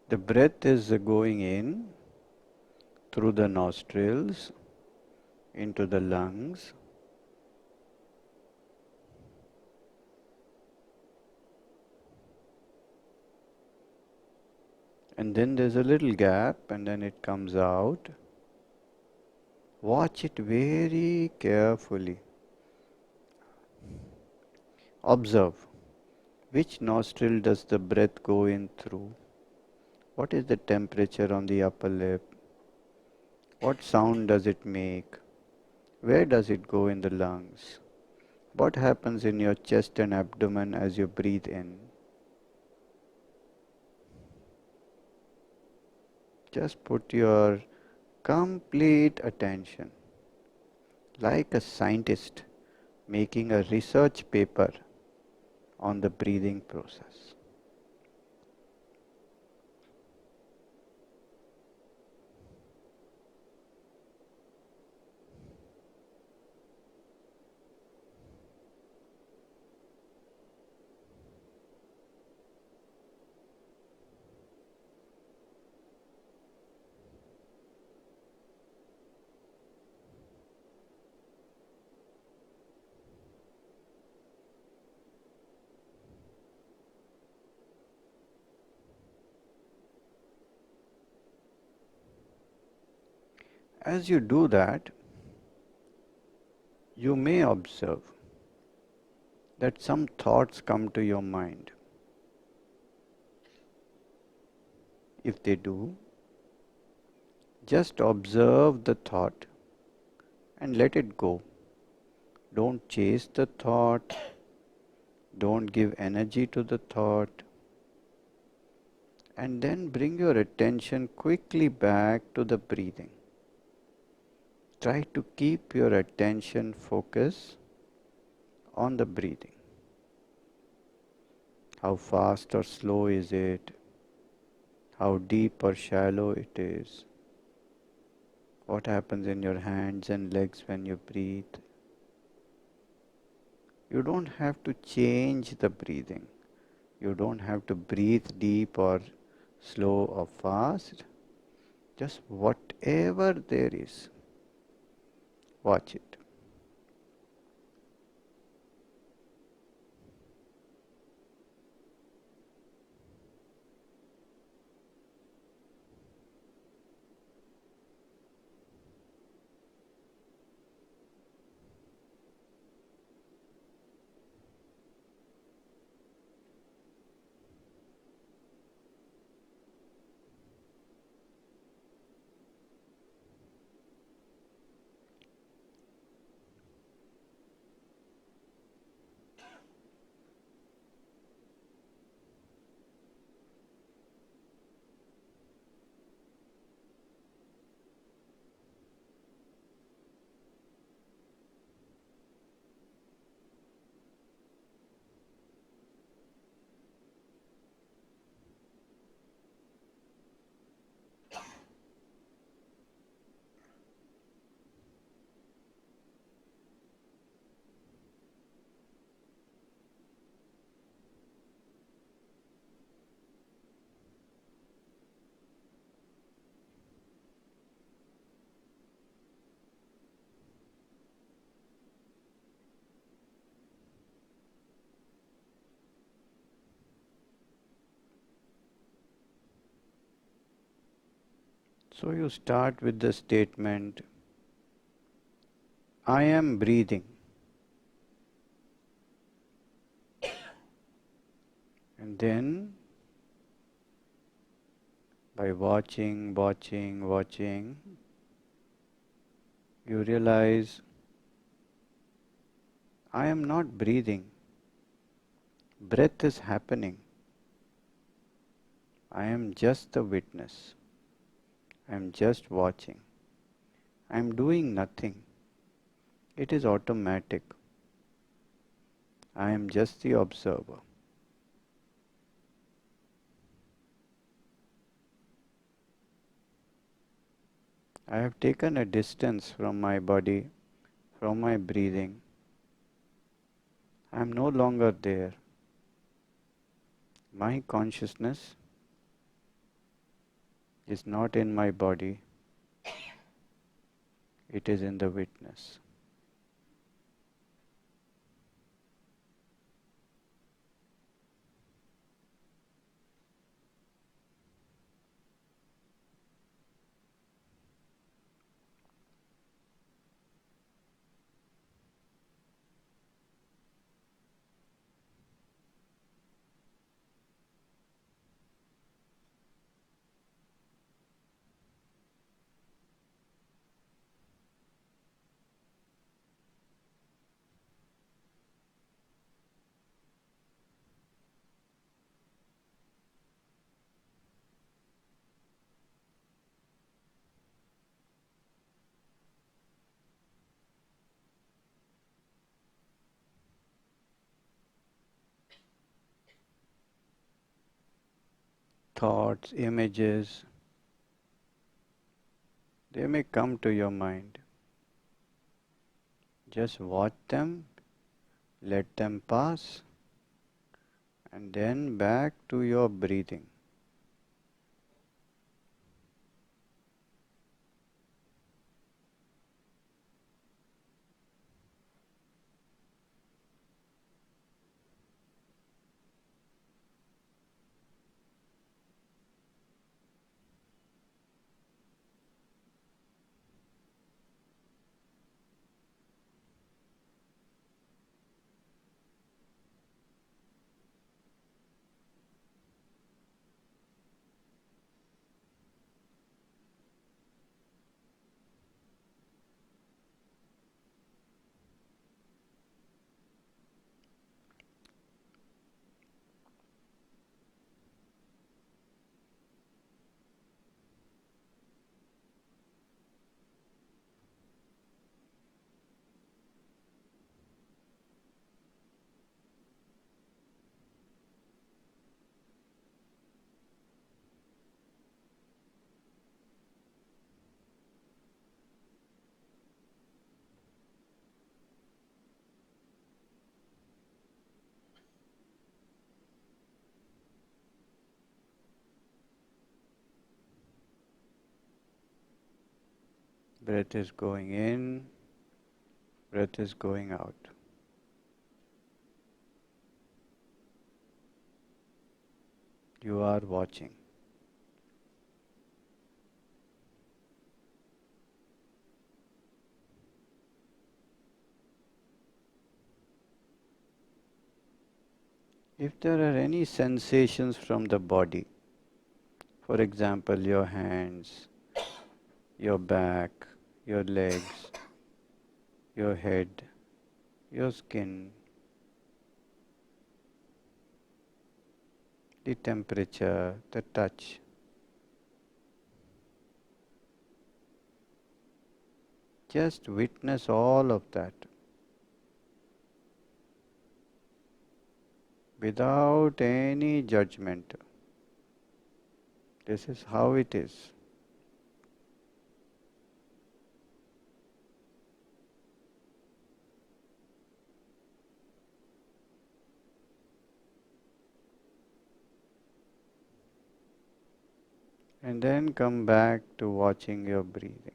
The breath is going in through the nostrils into the lungs. And then there's a little gap and then it comes out. Watch it very carefully. Observe which nostril does the breath go in through? What is the temperature on the upper lip? What sound does it make? Where does it go in the lungs? What happens in your chest and abdomen as you breathe in? Just put your complete attention, like a scientist making a research paper on the breathing process. As you do that, you may observe that some thoughts come to your mind. If they do, just observe the thought and let it go. Don't chase the thought. Don't give energy to the thought. And then bring your attention quickly back to the breathing. Try to keep your attention focus on the breathing. How fast or slow is it? How deep or shallow it is? What happens in your hands and legs when you breathe? You don't have to change the breathing. You don't have to breathe deep or slow or fast. Just whatever there is, watch it. So you start with the statement, I am breathing. And then by watching, you realize I am not breathing. Breath is happening. I am just the witness. I am just watching. I am doing nothing. It is automatic. I am just the observer. I have taken a distance from my body, from my breathing. I am no longer there. My consciousness is not in my body, it is in the witness. Thoughts, images, they may come to your mind. Just watch them, let them pass, and then back to your breathing. Breath is going in, breath is going out. You are watching. If there are any sensations from the body, for example, your hands, your back, your legs, your head, your skin, the temperature, the touch, just witness all of that without any judgment. This is how it is. And then come back to watching your breathing.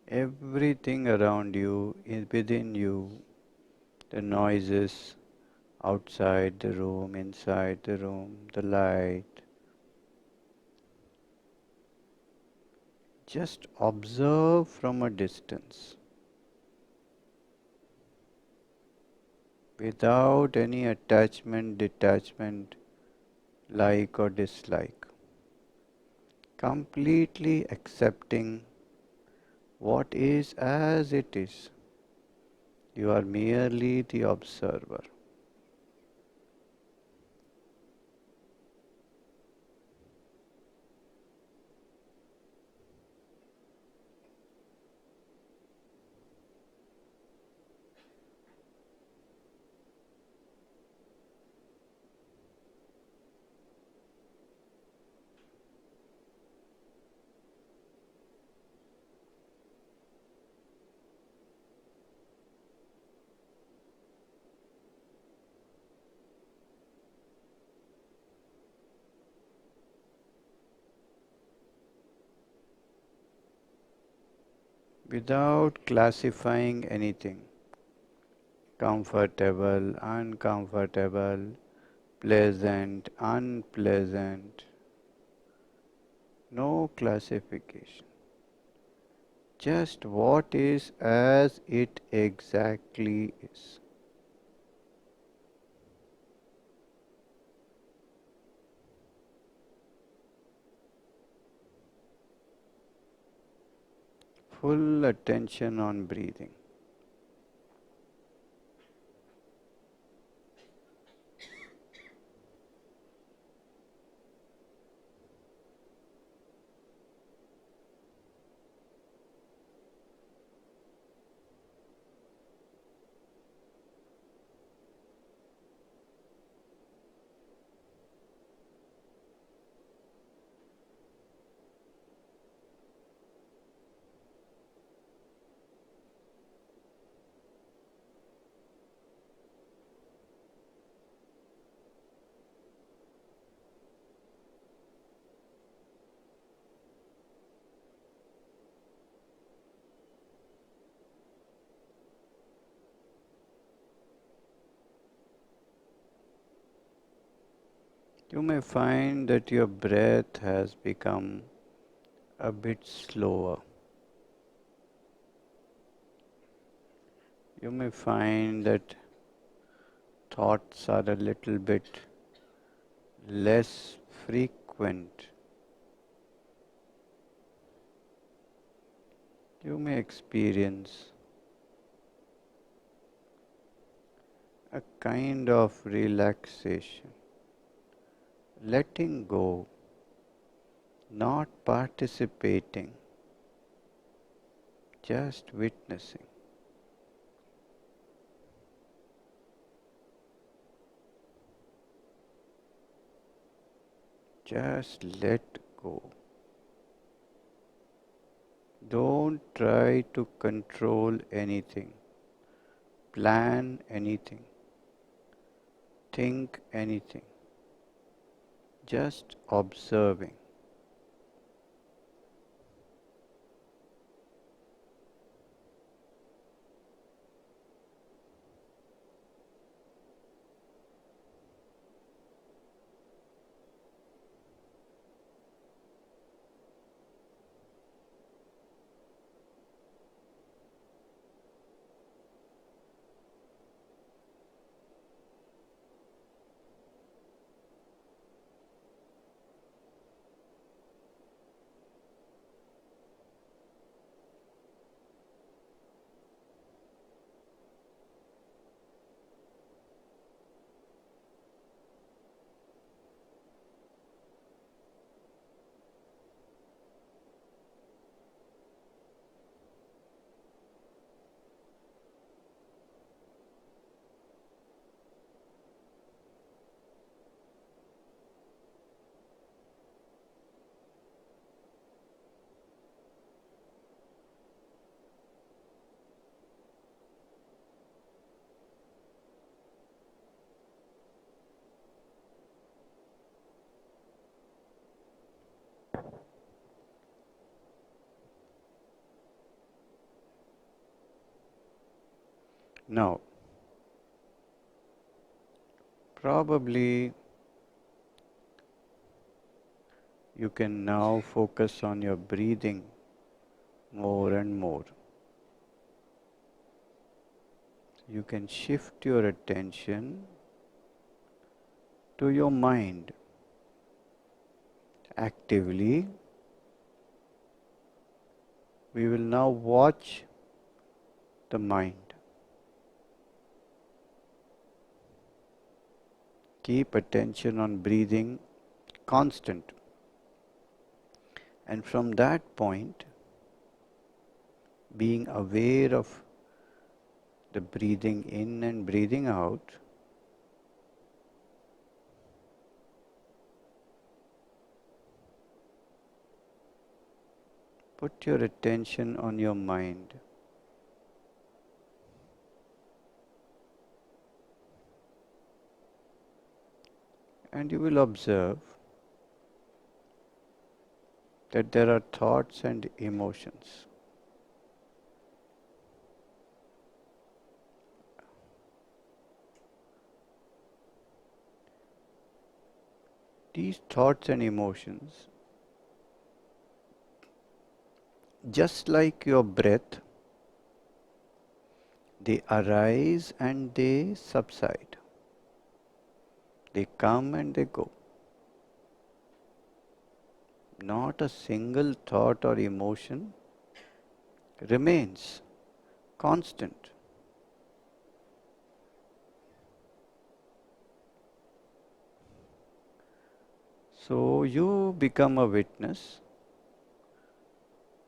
Everything around you is within you, the noises outside the room, inside the room, the light. Just observe from a distance without any attachment, detachment, like or dislike. Completely accepting what is as it is. You are merely the observer. Without classifying anything. Comfortable, uncomfortable, pleasant, unpleasant. No classification. Just what is as it exactly is. Full attention on breathing. You may find that your breath has become a bit slower. You may find that thoughts are a little bit less frequent. You may experience a kind of relaxation, letting go, not participating, just witnessing. Just let go. Don't try to control anything, plan anything, think anything. Just observing. Now, probably you can now focus on your breathing more and more. You can shift your attention to your mind. Actively, we will now watch the mind. Keep attention on breathing constant. And from that point, being aware of the breathing in and breathing out, put your attention on your mind. And you will observe that there are thoughts and emotions. These thoughts and emotions, just like your breath, they arise and they subside. They come and they go. Not a single thought or emotion remains constant. So you become a witness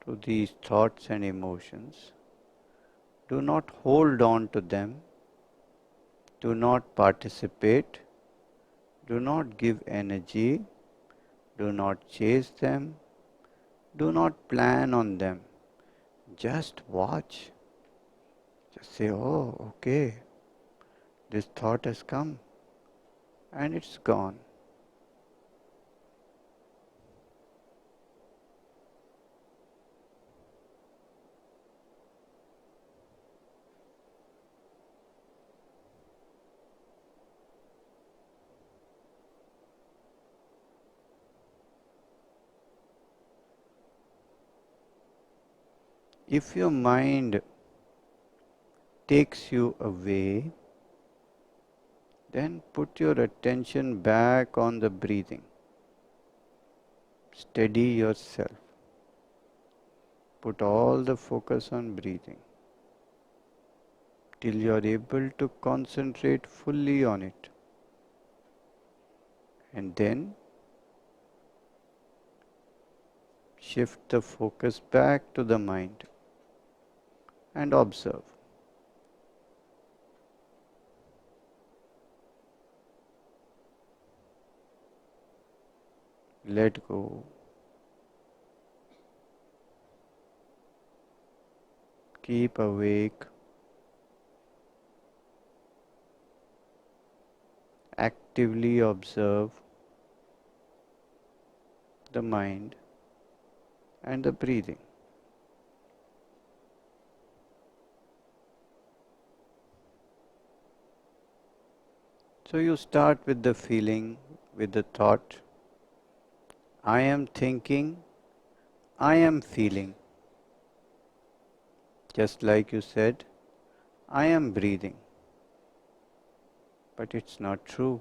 to these thoughts and emotions. Do not hold on to them. Do not participate. Do not give energy. Do not chase them. Do not plan on them. Just watch. Just say, oh, okay, this thought has come and it's gone. If your mind takes you away, then put your attention back on the breathing. Steady yourself. Put all the focus on breathing till you are able to concentrate fully on it. And then shift the focus back to the mind and observe. Let go. Keep awake. Actively observe the mind and the breathing. So you start with the feeling, with the thought, I am thinking, I am feeling. Just like you said, I am breathing. But it's not true.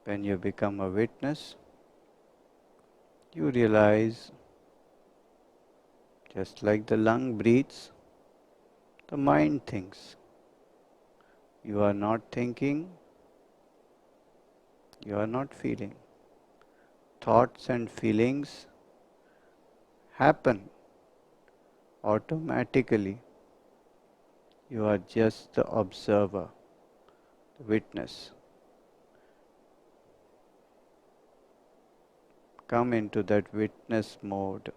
When you become a witness, you realize, just like the lung breathes, the mind thinks. You are not thinking, you are not feeling. Thoughts and feelings happen automatically. You are just the observer, the witness. Come into that witness mode.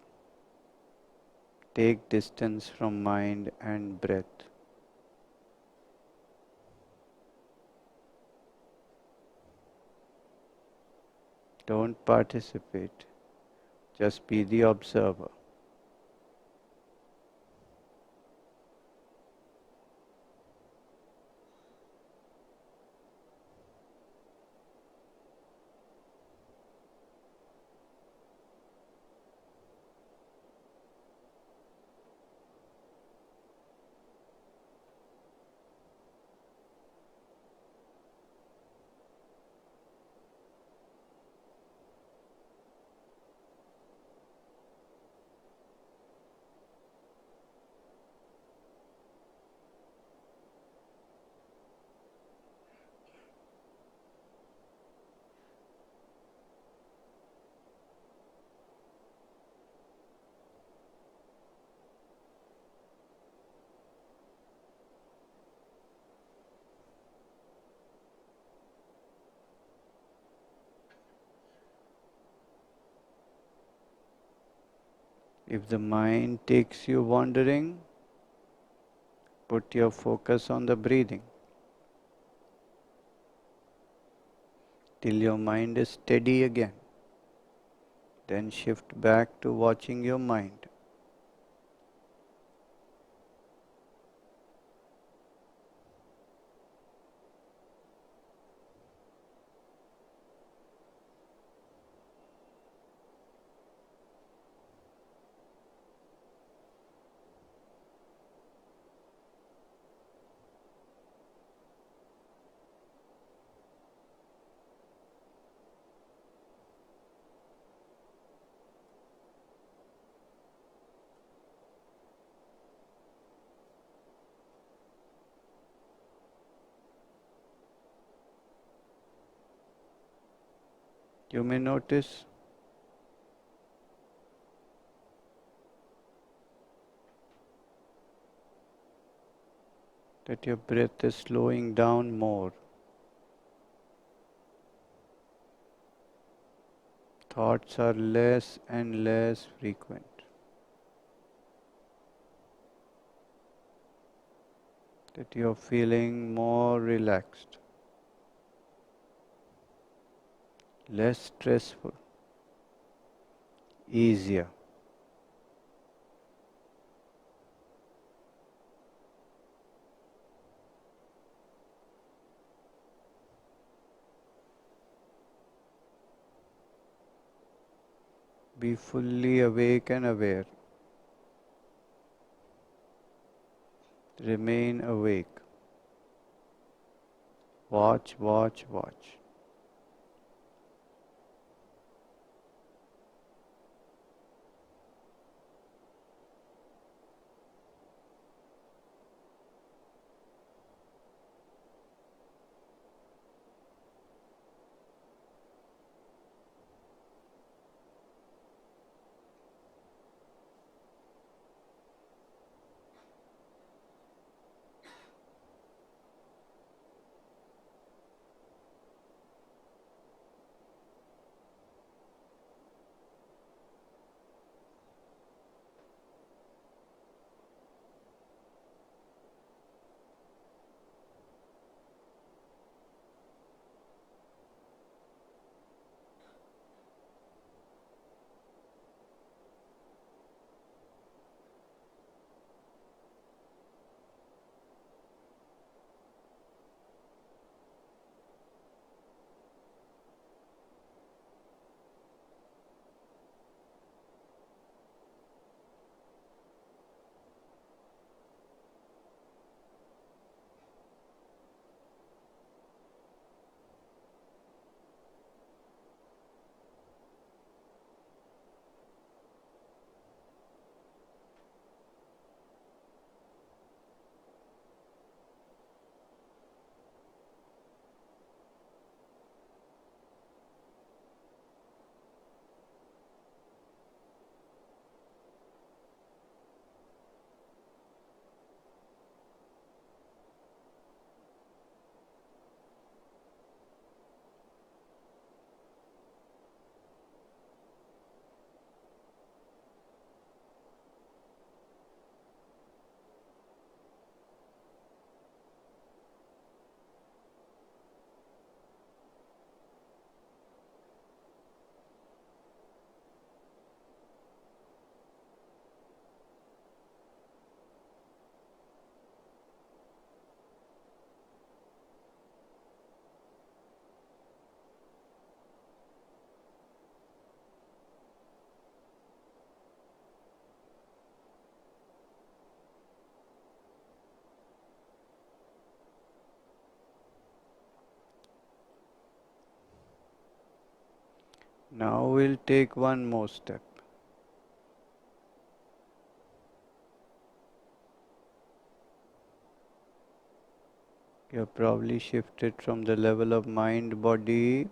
Take distance from mind and breath. Don't participate. Just be the observer. If the mind takes you wandering, put your focus on the breathing till your mind is steady again. Then shift back to watching your mind. You may notice that your breath is slowing down more. Thoughts are less and less frequent. That you are feeling more relaxed, less stressful, easier. Be fully awake and aware. Remain awake. Watch, watch, watch. Now we'll take one more step. You have probably shifted from the level of mind body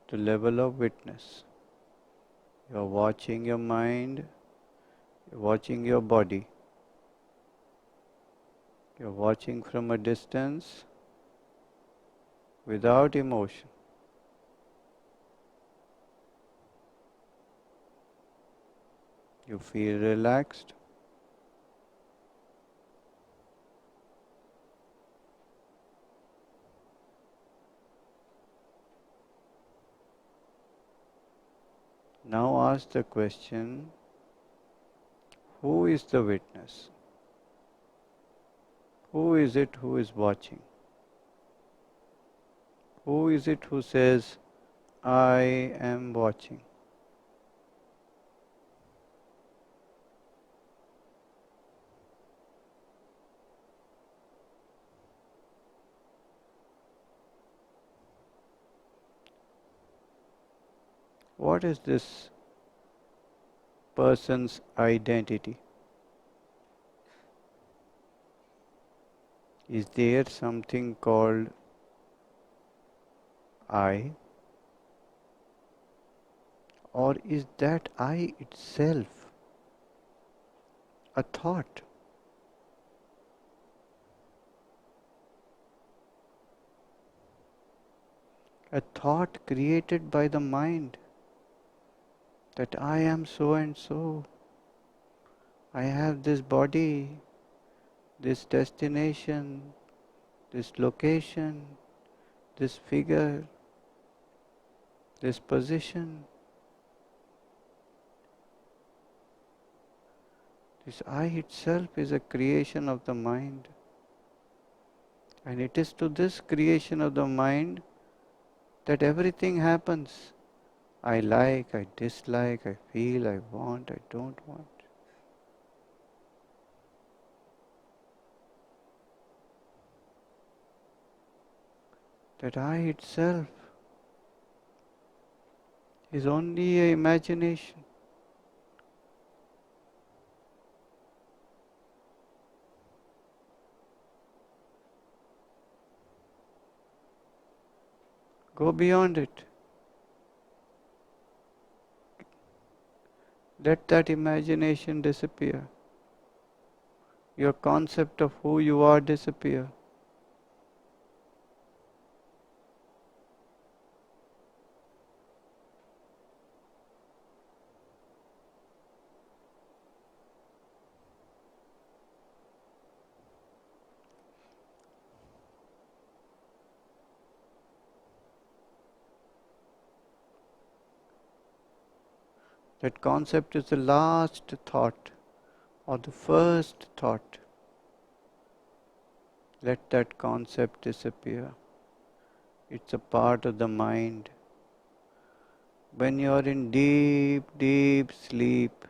to the level of witness. You are watching your mind, you are watching your body. You are watching from a distance without emotion. You feel relaxed. Now ask the question, who is the witness? Who is it who is watching? Who is it who says, I am watching? What is this person's identity? Is there something called I? Or is that I itself a thought? A thought created by the mind that I am so and so. I have this body, this destination, this location, this figure, this position. This I itself is a creation of the mind. And it is to this creation of the mind that everything happens. I like, I dislike, I feel, I want, I don't want. That I itself is only an imagination. Go beyond it. Let that imagination disappear. Your concept of who you are disappear. That concept is the last thought or the first thought. Let that concept disappear. It's a part of the mind. When you are in deep, deep sleep,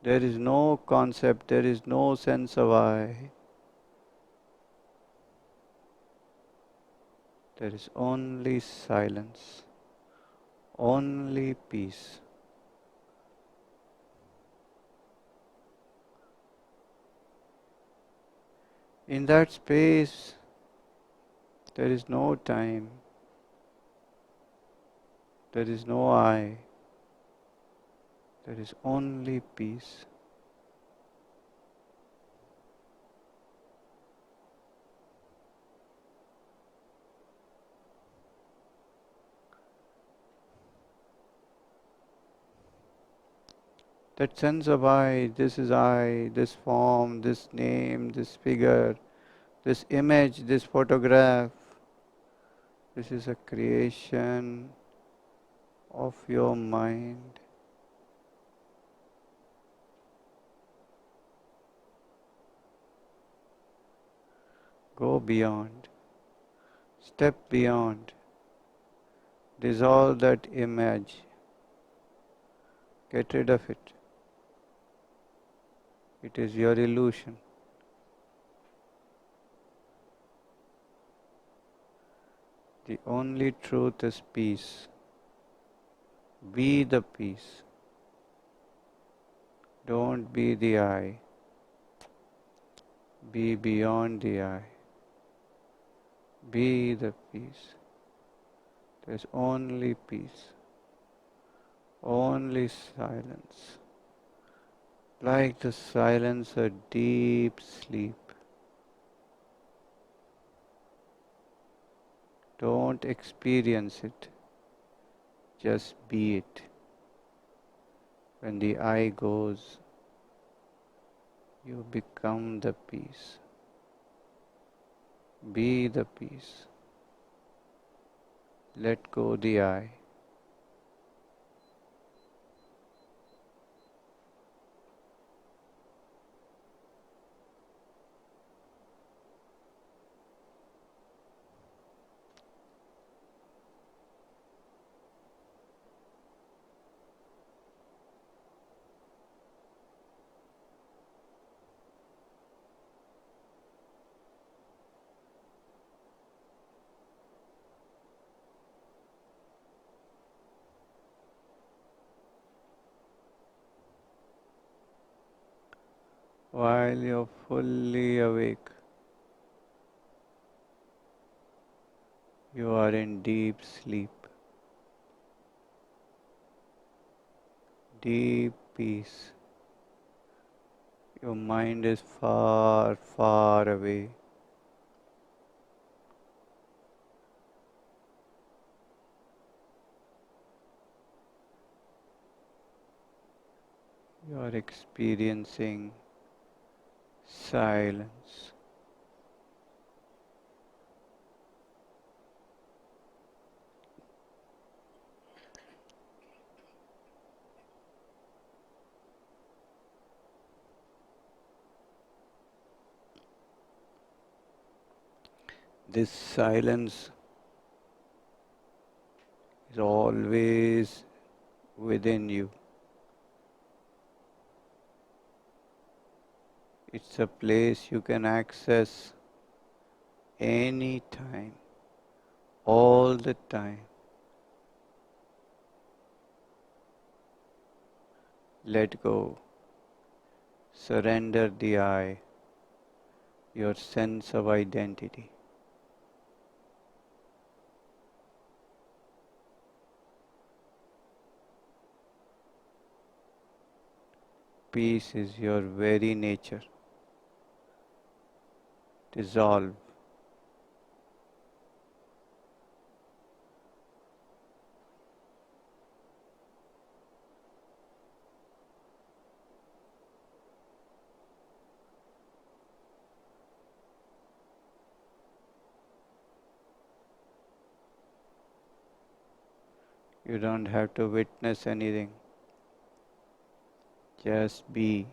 there is no concept, there is no sense of I. There is only silence, only peace. In that space, there is no time, there is no I, there is only peace. That sense of I, this form, this name, this figure, this image, this photograph, this is a creation of your mind. Go beyond, step beyond, dissolve that image, get rid of it. It is your illusion. The only truth is peace. Be the peace. Don't be the I. Be beyond the I. Be the peace. There's only peace. Only silence. Like the silence of deep sleep. Don't experience it. Just be it. When the I goes, you become the peace. Be the peace. Let go the I. While you're fully awake, you are in deep sleep, deep peace. Your mind is far, far away. You are experiencing silence. This silence is always within you. It's a place you can access any time, all the time. Let go. Surrender the I, your sense of identity. Peace is your very nature. Dissolve. You don't have to witness anything. Just be.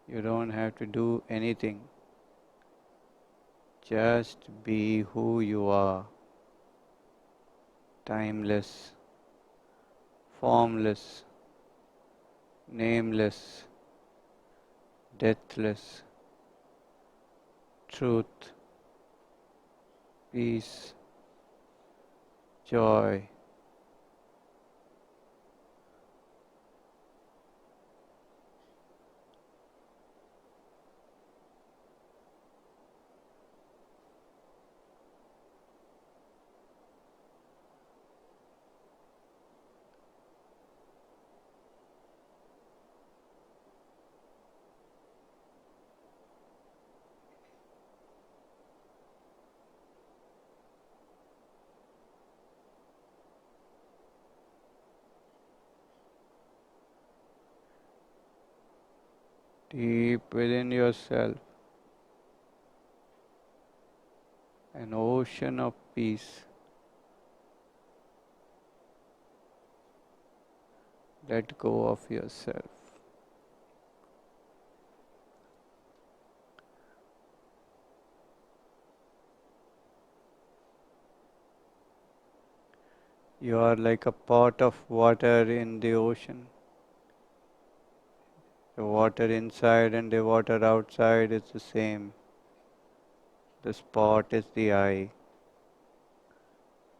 You don't have to do anything. Just be who you are. Timeless, formless, nameless, deathless, truth, peace, joy. Deep within yourself, an ocean of peace. Let go of yourself. You are like a pot of water in the ocean. The water inside and the water outside is the same. The spot is the I.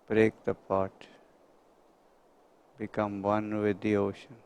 Break the pot. Become one with the ocean.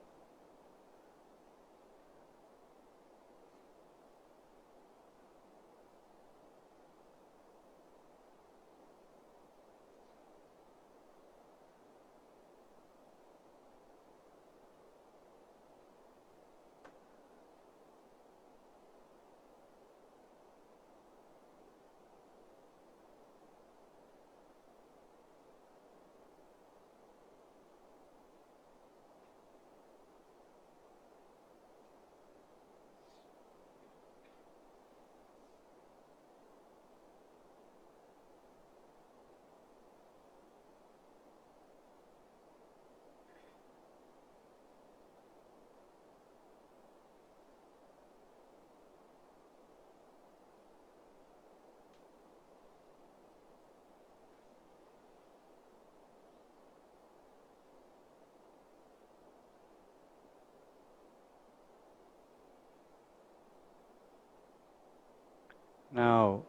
Now,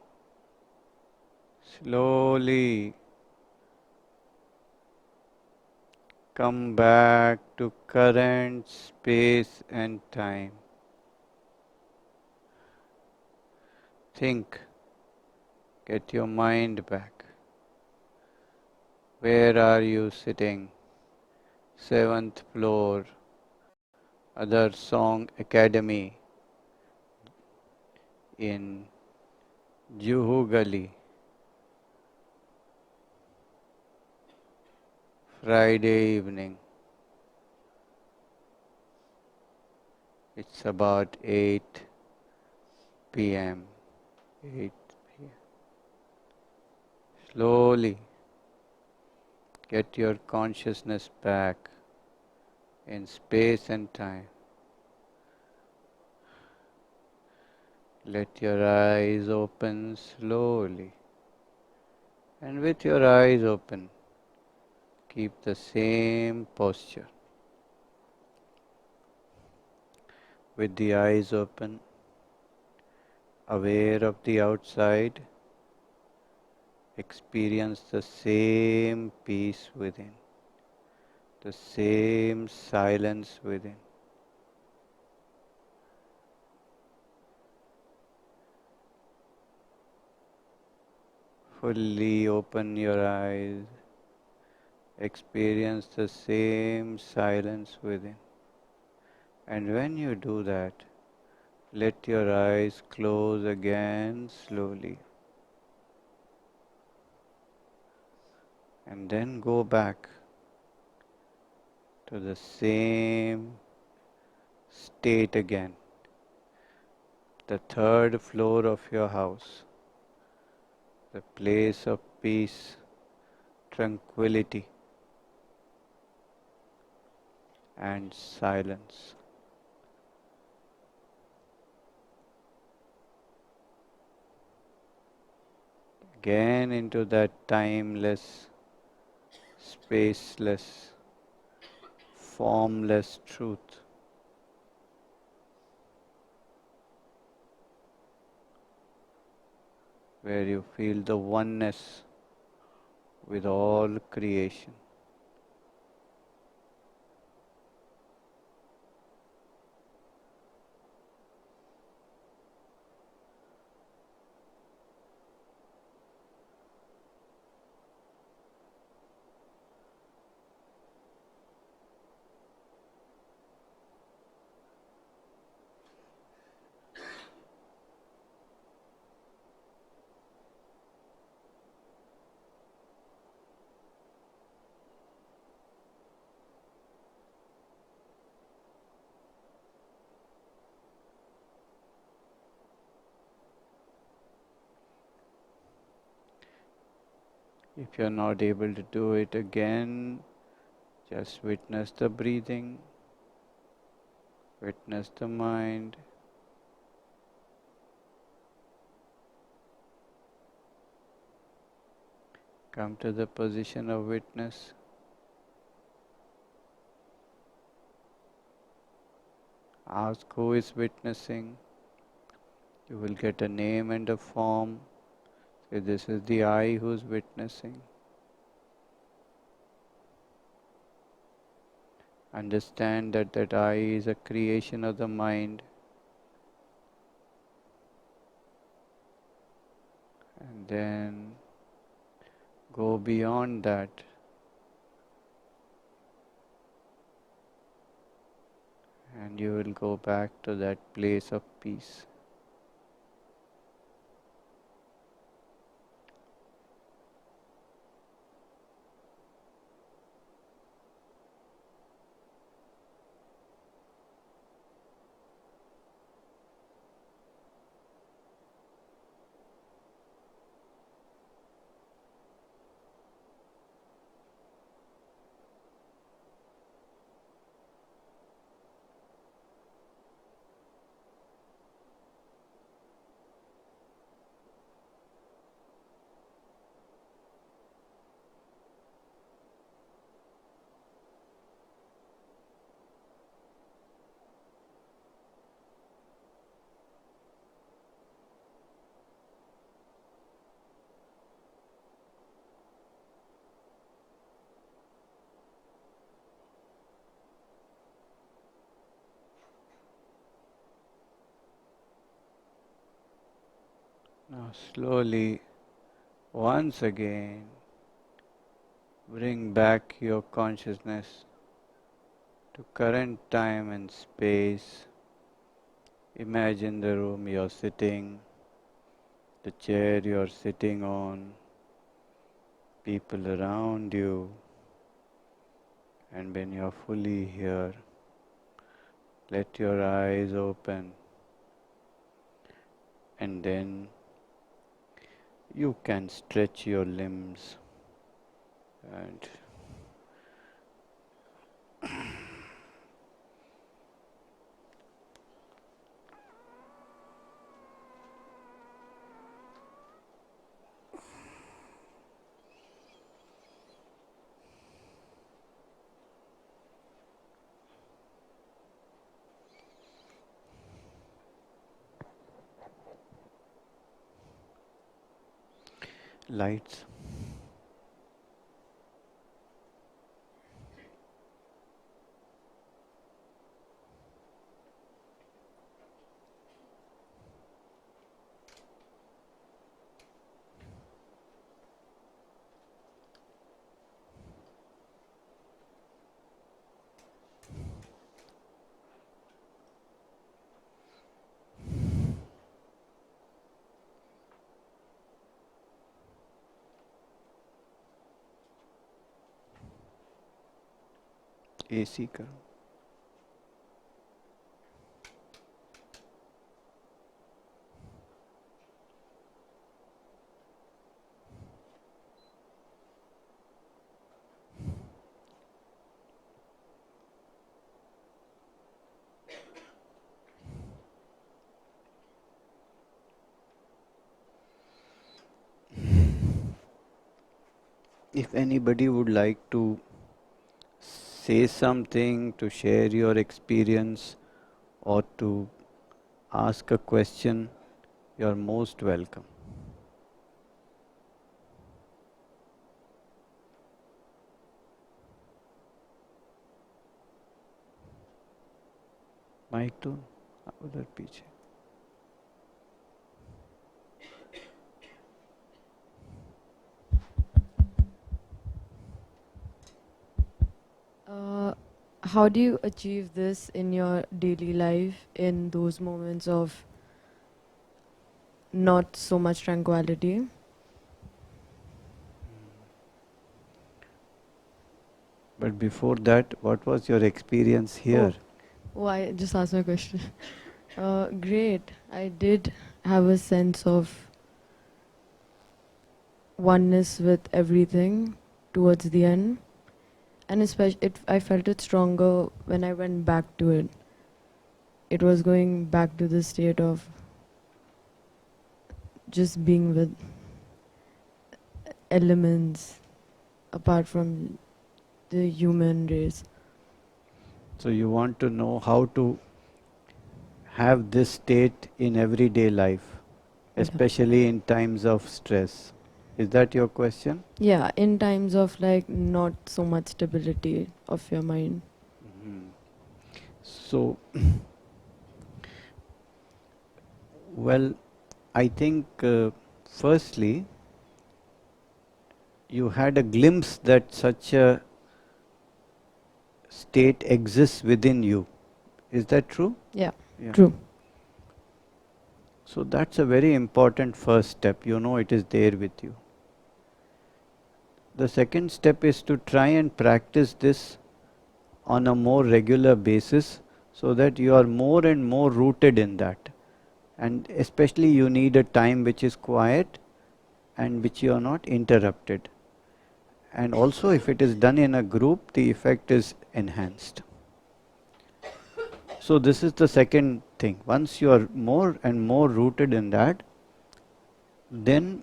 slowly come back to current space and time. Think, get your mind back. Where are you sitting? Seventh floor, Other Song Academy in Juhu Gali. Friday evening. It's about 8 p.m. 8 p.m. Slowly get your consciousness back in space and time. Let your eyes open slowly. And with your eyes open, keep the same posture. With the eyes open, aware of the outside, experience the same peace within, the same silence within. Fully open your eyes, experience the same silence within. And when you do that, let your eyes close again slowly. And then go back to the same state again. The third floor of your house, the place of peace, tranquility, and silence. Again into that timeless, spaceless, formless truth. Where you feel the oneness with all creation. If you're not able to do it again, just witness the breathing, witness the mind. Come to the position of witness. Ask who is witnessing. You will get a name and a form. Say, this is the I who is witnessing. Understand that that I is a creation of the mind. And then go beyond that. And you will go back to that place of peace. Now slowly, once again, bring back your consciousness to current time and space. Imagine the room you're sitting, the chair you're sitting on, people around you, and when you're fully here, let your eyes open, and then you can stretch your limbs and lights. AC करो. If anybody would like to say something, to share your experience, or to ask a question, you're most welcome. Mic तो उधर पीछे. How do you achieve this in your daily life in those moments of not so much tranquility? But before that, what was your experience here? Oh, I just asked my question. Great. I did have a sense of oneness with everything towards the end. And especially, I felt it stronger when I went back to it. It was going back to the state of just being with elements apart from the human race. So you want to know how to have this state in everyday life, especially in times of stress. Is that your question? Yeah, in times of like not so much stability of your mind. So, well, I think firstly, you had a glimpse that such a state exists within you. Is that true? Yeah, Yeah. true. So that's a very important first step. You know it is there with you. The second step is to try and practice this on a more regular basis so that you are more and more rooted in that. And especially you need a time which is quiet and which you are not interrupted. And also if it is done in a group, the effect is enhanced. So this is the second thing. Once you are more and more rooted in that, then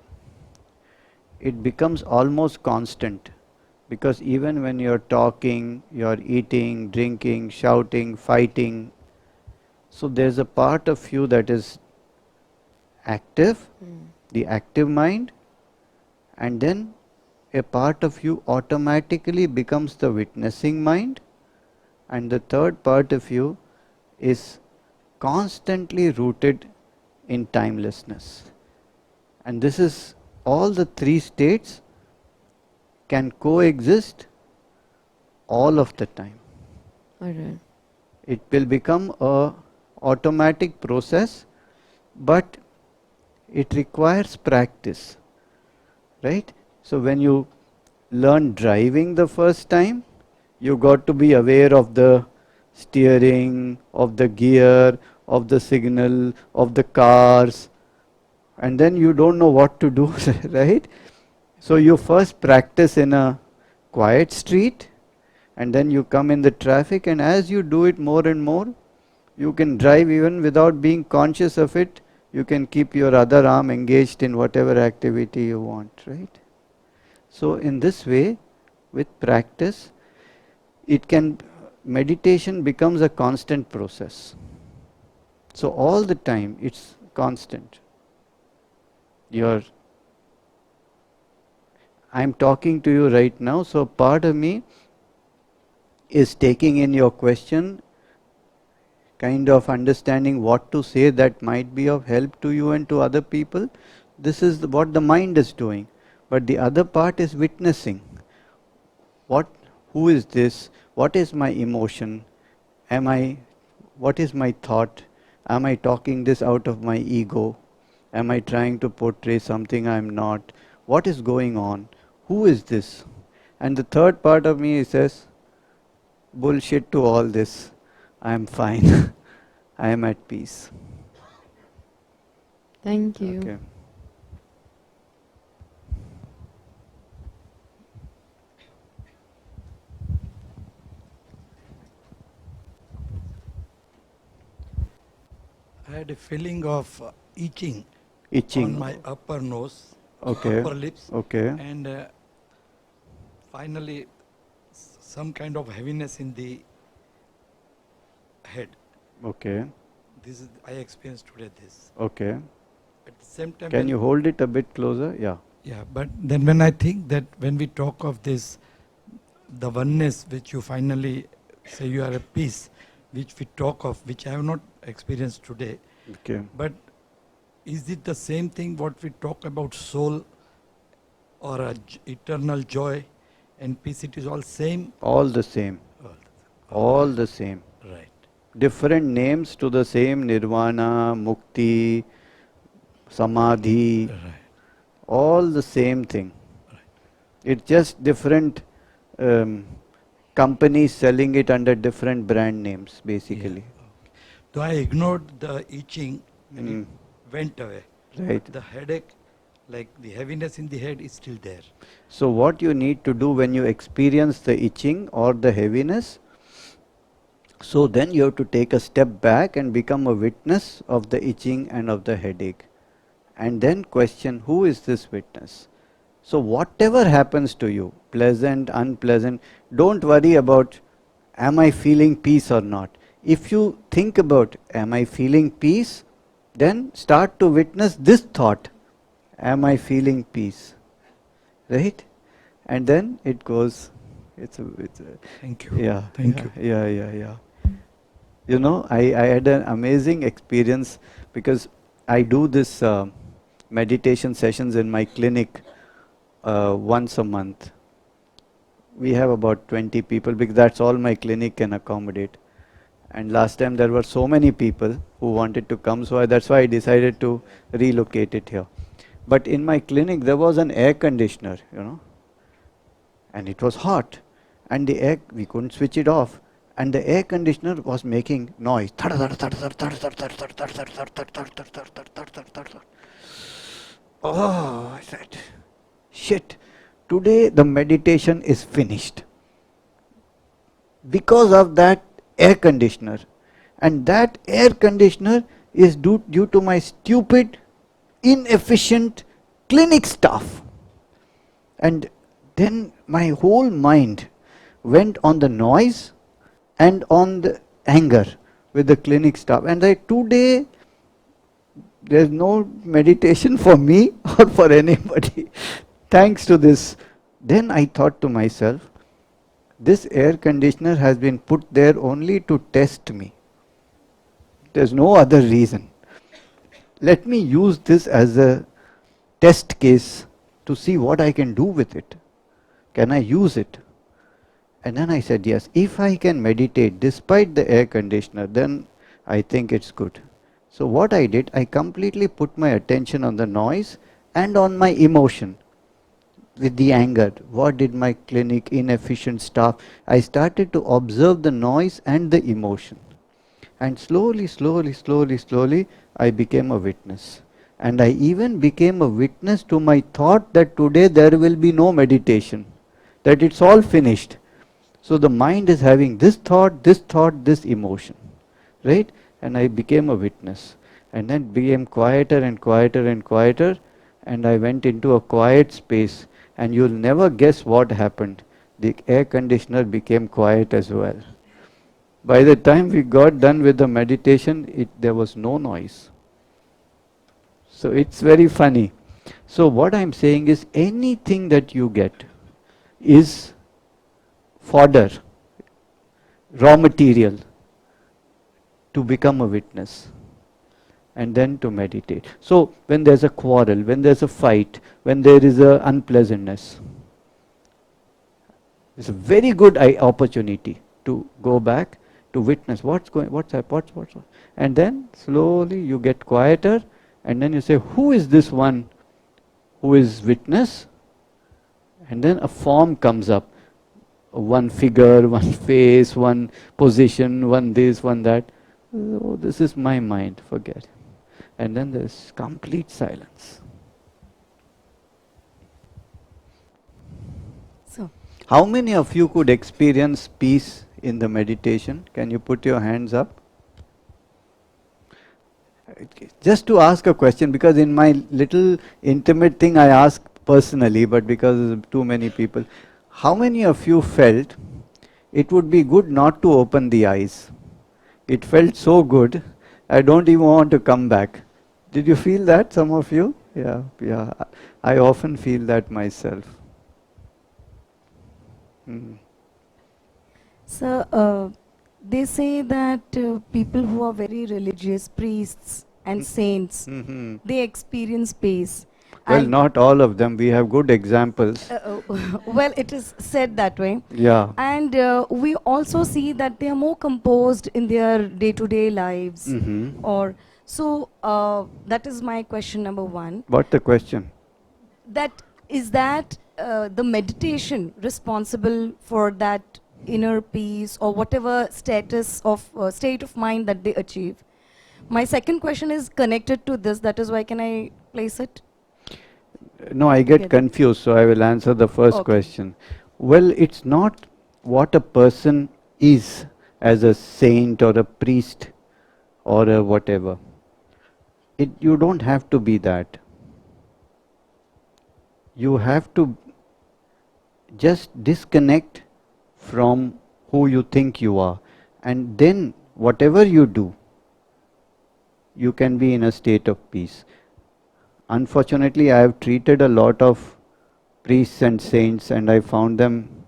it becomes almost constant. Because even when you're talking, you're eating, drinking, shouting, fighting, so there's a part of you that is active, the active mind, and then a part of you automatically becomes the witnessing mind, and the third part of you is constantly rooted in timelessness. And this is all the three states can coexist all of the time. Alright. It will become a automatic process, but it requires practice, right? So when you learn driving the first time, you got to be aware of the steering, of the gear, of the signal, of the cars, and then you don't know what to do, right? So you first practice in a quiet street, and then you come in the traffic, and as you do it more and more, you can drive even without being conscious of it. You can keep your other arm engaged in whatever activity you want, right? So in this way, with practice, it can, meditation becomes a constant process. So all the time it's constant. You're, I'm talking to you right now, so part of me is taking in your question, kind of understanding what to say that might be of help to you and to other people. This is what the mind is doing. But the other part is witnessing. What, who is this? What is my emotion? Am I, what is my thought? Am I talking this out of my ego? Am I trying to portray something I'm not? What is going on? Who is this? And the third part of me says, bullshit to all this. I am fine. I am at peace. Thank you. Okay. I had a feeling of itching Itching. on my upper nose, Okay. upper lips, Okay. and finally some kind of heaviness in the head. Okay. This is I experienced today. This Okay. at the same time. Can you hold it a bit closer? Yeah. Yeah, but then when I think that when we talk of this, the oneness which you finally say you are at peace, which we talk of, which I have not experienced today. Okay. But is it the same thing what we talk about soul or eternal joy and peace? It is all same? All the same. All the same. Right. Different names to the same nirvana, mukti, samadhi, Right. all the same thing. Right. It's just different companies selling it under different brand names, basically. Yeah. Okay. So I ignored the itching and it went away. Right. But the headache, like the heaviness in the head, is still there. So what you need to do when you experience the itching or the heaviness, so then you have to take a step back and become a witness of the itching and of the headache. And then question, who is this witness? So whatever happens to you, pleasant, unpleasant, don't worry about, am I feeling peace or not? If you think about, am I feeling peace? Then start to witness this thought, am I feeling peace? Right? And then it goes, it's a Thank you. yeah, Thank yeah, you. yeah. You know, I had an amazing experience because I do this meditation sessions in my clinic once a month. We have about 20 people because that's all my clinic can accommodate. And last time there were so many people who wanted to come, so that's why I decided to relocate it here. But in my clinic there was an air conditioner, you know, and it was hot, and the air, we couldn't switch it off, and the air conditioner was making noise. Oh, I said, shit, today the meditation is finished because of that air conditioner. And that air conditioner is due to my stupid, inefficient clinic staff. And then my whole mind went on the noise and on the anger with the clinic staff. And today there's no meditation for me or for anybody. Thanks to this. Then I thought to myself, this air conditioner has been put there only to test me. There's no other reason. Let me use this as a test case to see what I can do with it. Can I use it? And then I said, yes, if I can meditate despite the air conditioner, then I think it's good. So what I did, I completely put my attention on the noise and on my emotion with the anger. What did my clinic, inefficient staff? I started to observe the noise and the emotion. And slowly, I became a witness. And I even became a witness to my thought that today there will be no meditation, that it's all finished. So the mind is having this thought, this emotion, right? And I became a witness. And then became quieter and quieter and quieter. And I went into a quiet space. And you'll never guess what happened. The air conditioner became quiet as well. By the time we got done with the meditation, there was no noise. So it's very funny. So what I'm saying is anything that you get is fodder, raw material to become a witness and then to meditate. So when there's a quarrel, when there's a fight, when there is a unpleasantness, it's a very good opportunity to go back to witness what's happening, and then slowly you get quieter, and then you say, who is this one who is witness? And then a form comes up, one figure, one face, one position, one this, one that. Oh, this is my mind, forget. And then there's complete silence. So, How many of you could experience peace in the meditation? Can you put your hands up? Just to ask a question, because in my little intimate thing I ask personally, but because too many people, how many of you felt it would be good not to open the eyes? It felt so good, I don't even want to come back. Did you feel that, some of you? Yeah. I often feel that myself. so they say that people who are very religious, priests and saints, they experience peace. Well, And not all of them. We have good examples. well, it is said that way. Yeah. And we also see that they are more composed in their day-to-day lives. Or so that is my question number one. What's the question? That the meditation responsible for that inner peace or whatever status of state of mind that they achieve? My second question is connected to this. That is why can I place it? No, I get Together. confused, so I will answer the first Okay. question. Well, it's not what a person is as a saint or a priest or a whatever. You don't have to be that. You have to just disconnect from who you think you are, and then whatever you do, you can be in a state of peace. Unfortunately, I have treated a lot of priests and saints, and I found them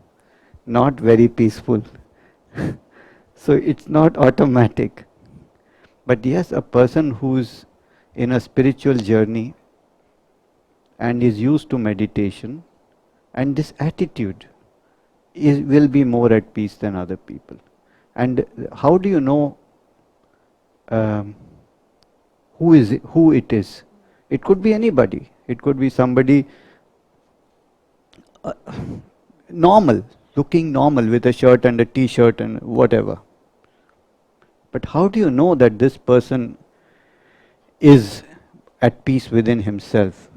not very peaceful. So it's not automatic. But yes, a person who's in a spiritual journey and is used to meditation and this attitude will be more at peace than other people. And how do you know who it is? It could be anybody. It could be somebody normal, looking normal with a shirt and a t-shirt and whatever. But how do you know that this person is at peace within himself?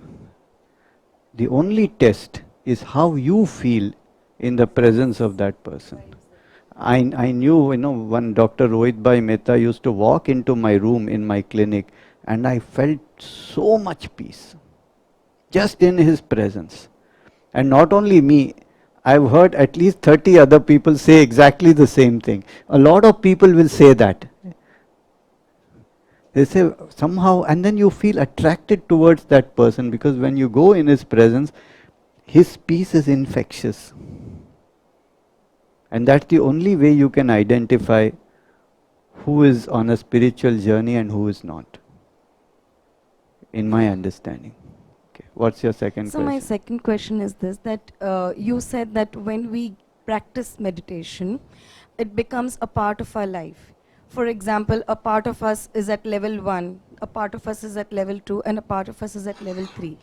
The only test is how you feel in the presence of that person. I knew, one Dr. Rohit Bhai Mehta used to walk into my room in my clinic, and I felt so much peace just in his presence. And not only me, I've heard at least 30 other people say exactly the same thing. A lot of people will say that. They say somehow, and then you feel attracted towards that person, because when you go in his presence, his peace is infectious. And that's the only way you can identify who is on a spiritual journey and who is not, in my understanding. Okay. What's your second So my question? second question is this, that you said that when we practice meditation, it becomes a part of our life. For example, a part of us is at level 1, a part of us is at level 2, and a part of us is at level 3.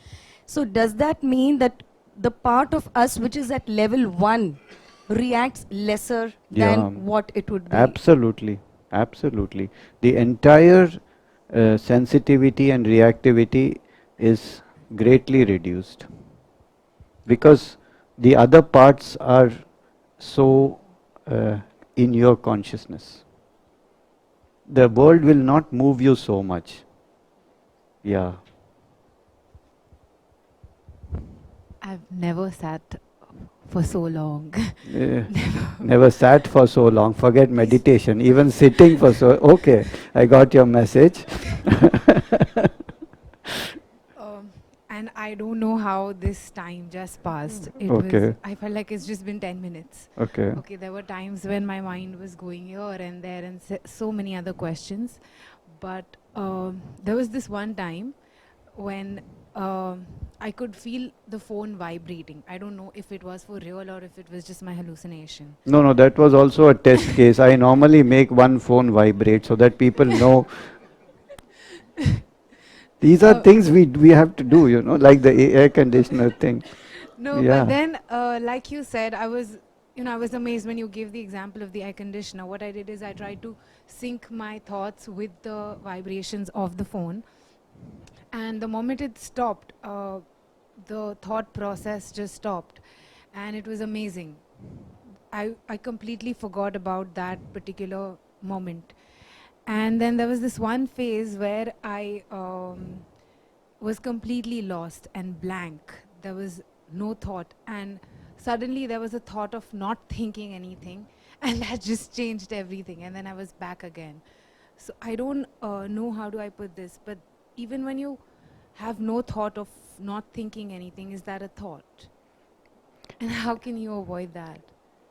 So does that mean that the part of us which is at level 1 reacts lesser than Yeah, what it would be? absolutely, absolutely. The entire sensitivity and reactivity is greatly reduced because the other parts are so in your consciousness. The world will not move you so much. Yeah. I've never sat for so long. Eh, Never sat for so long. Forget meditation. Even sitting for so. Okay, I got your message. And I don't know how this time just passed. Okay. I felt like it's just been 10 minutes. Okay. Okay, there were times when my mind was going here and there and so many other questions. But there was this one time when I could feel the phone vibrating. I don't know if it was for real or if it was just my hallucination. No, no, that was also a test case. I normally make one phone vibrate so that people know. These are things we have to do, like the air conditioner thing. No, but Yeah. then, like you said, I was amazed when you gave the example of the air conditioner. What I did is I tried to sync my thoughts with the vibrations of the phone. And the moment it stopped, the thought process just stopped. And it was amazing. I completely forgot about that particular moment. And then there was this one phase where I was completely lost and blank. There was no thought. And suddenly there was a thought of not thinking anything. And that just changed everything. And then I was back again. So I don't know how do I put this, but even when you have no thought of not thinking anything, is that a thought? And how can you avoid that?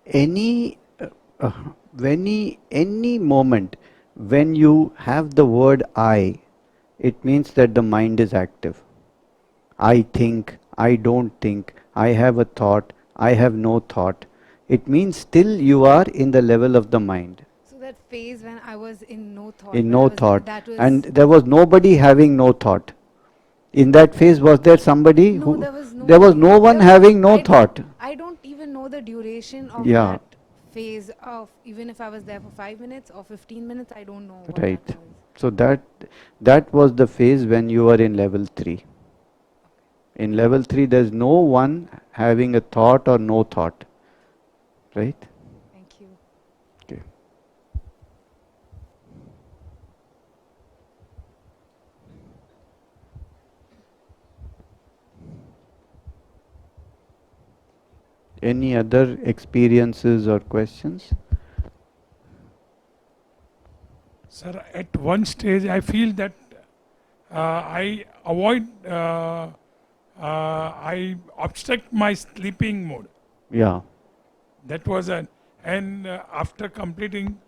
Any, any moment when you have the word I, it means that the mind is active. I think, I don't think, I have a thought, I have no thought. It means still you are in the level of the mind. So that phase when I was in no thought, In when no I was thought. that was And there was nobody having no thought. In that phase, was there somebody no, who? there was There was nobody. no one There was having no thought. I don't even know the duration of Yeah. that phase of even if I was there for 5 minutes or 15 minutes, I don't know what Right. that was. So that was the phase when you were in level 3. In level 3, there's no one having a thought or no thought. Right? Thank you. Okay. Any other experiences or questions? Sir, at one stage I feel that I avoid, I obstruct my sleeping mode. Yeah. That was and after completing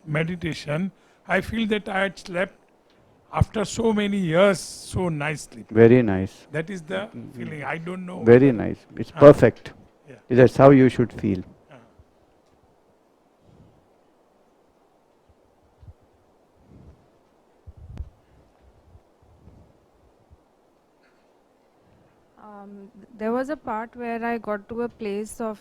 meditation, I feel that I had slept after so many years so nicely. Very nice. That is the feeling. I don't know. Very whether- nice. It's perfect. Yeah. That's how you should feel. There was a part where I got to a place of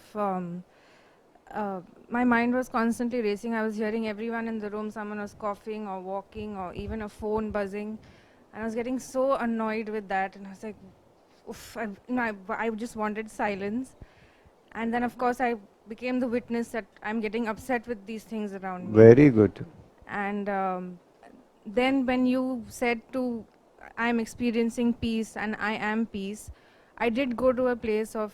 my mind was constantly racing. I was hearing everyone in the room, someone was coughing or walking or even a phone buzzing. And I was getting so annoyed with that. And I was like, oof, I just wanted silence. And then, of course, I became the witness that I'm getting upset with these things around me. Very good. And then when you said to, I'm experiencing peace and I am peace, I did go to a place of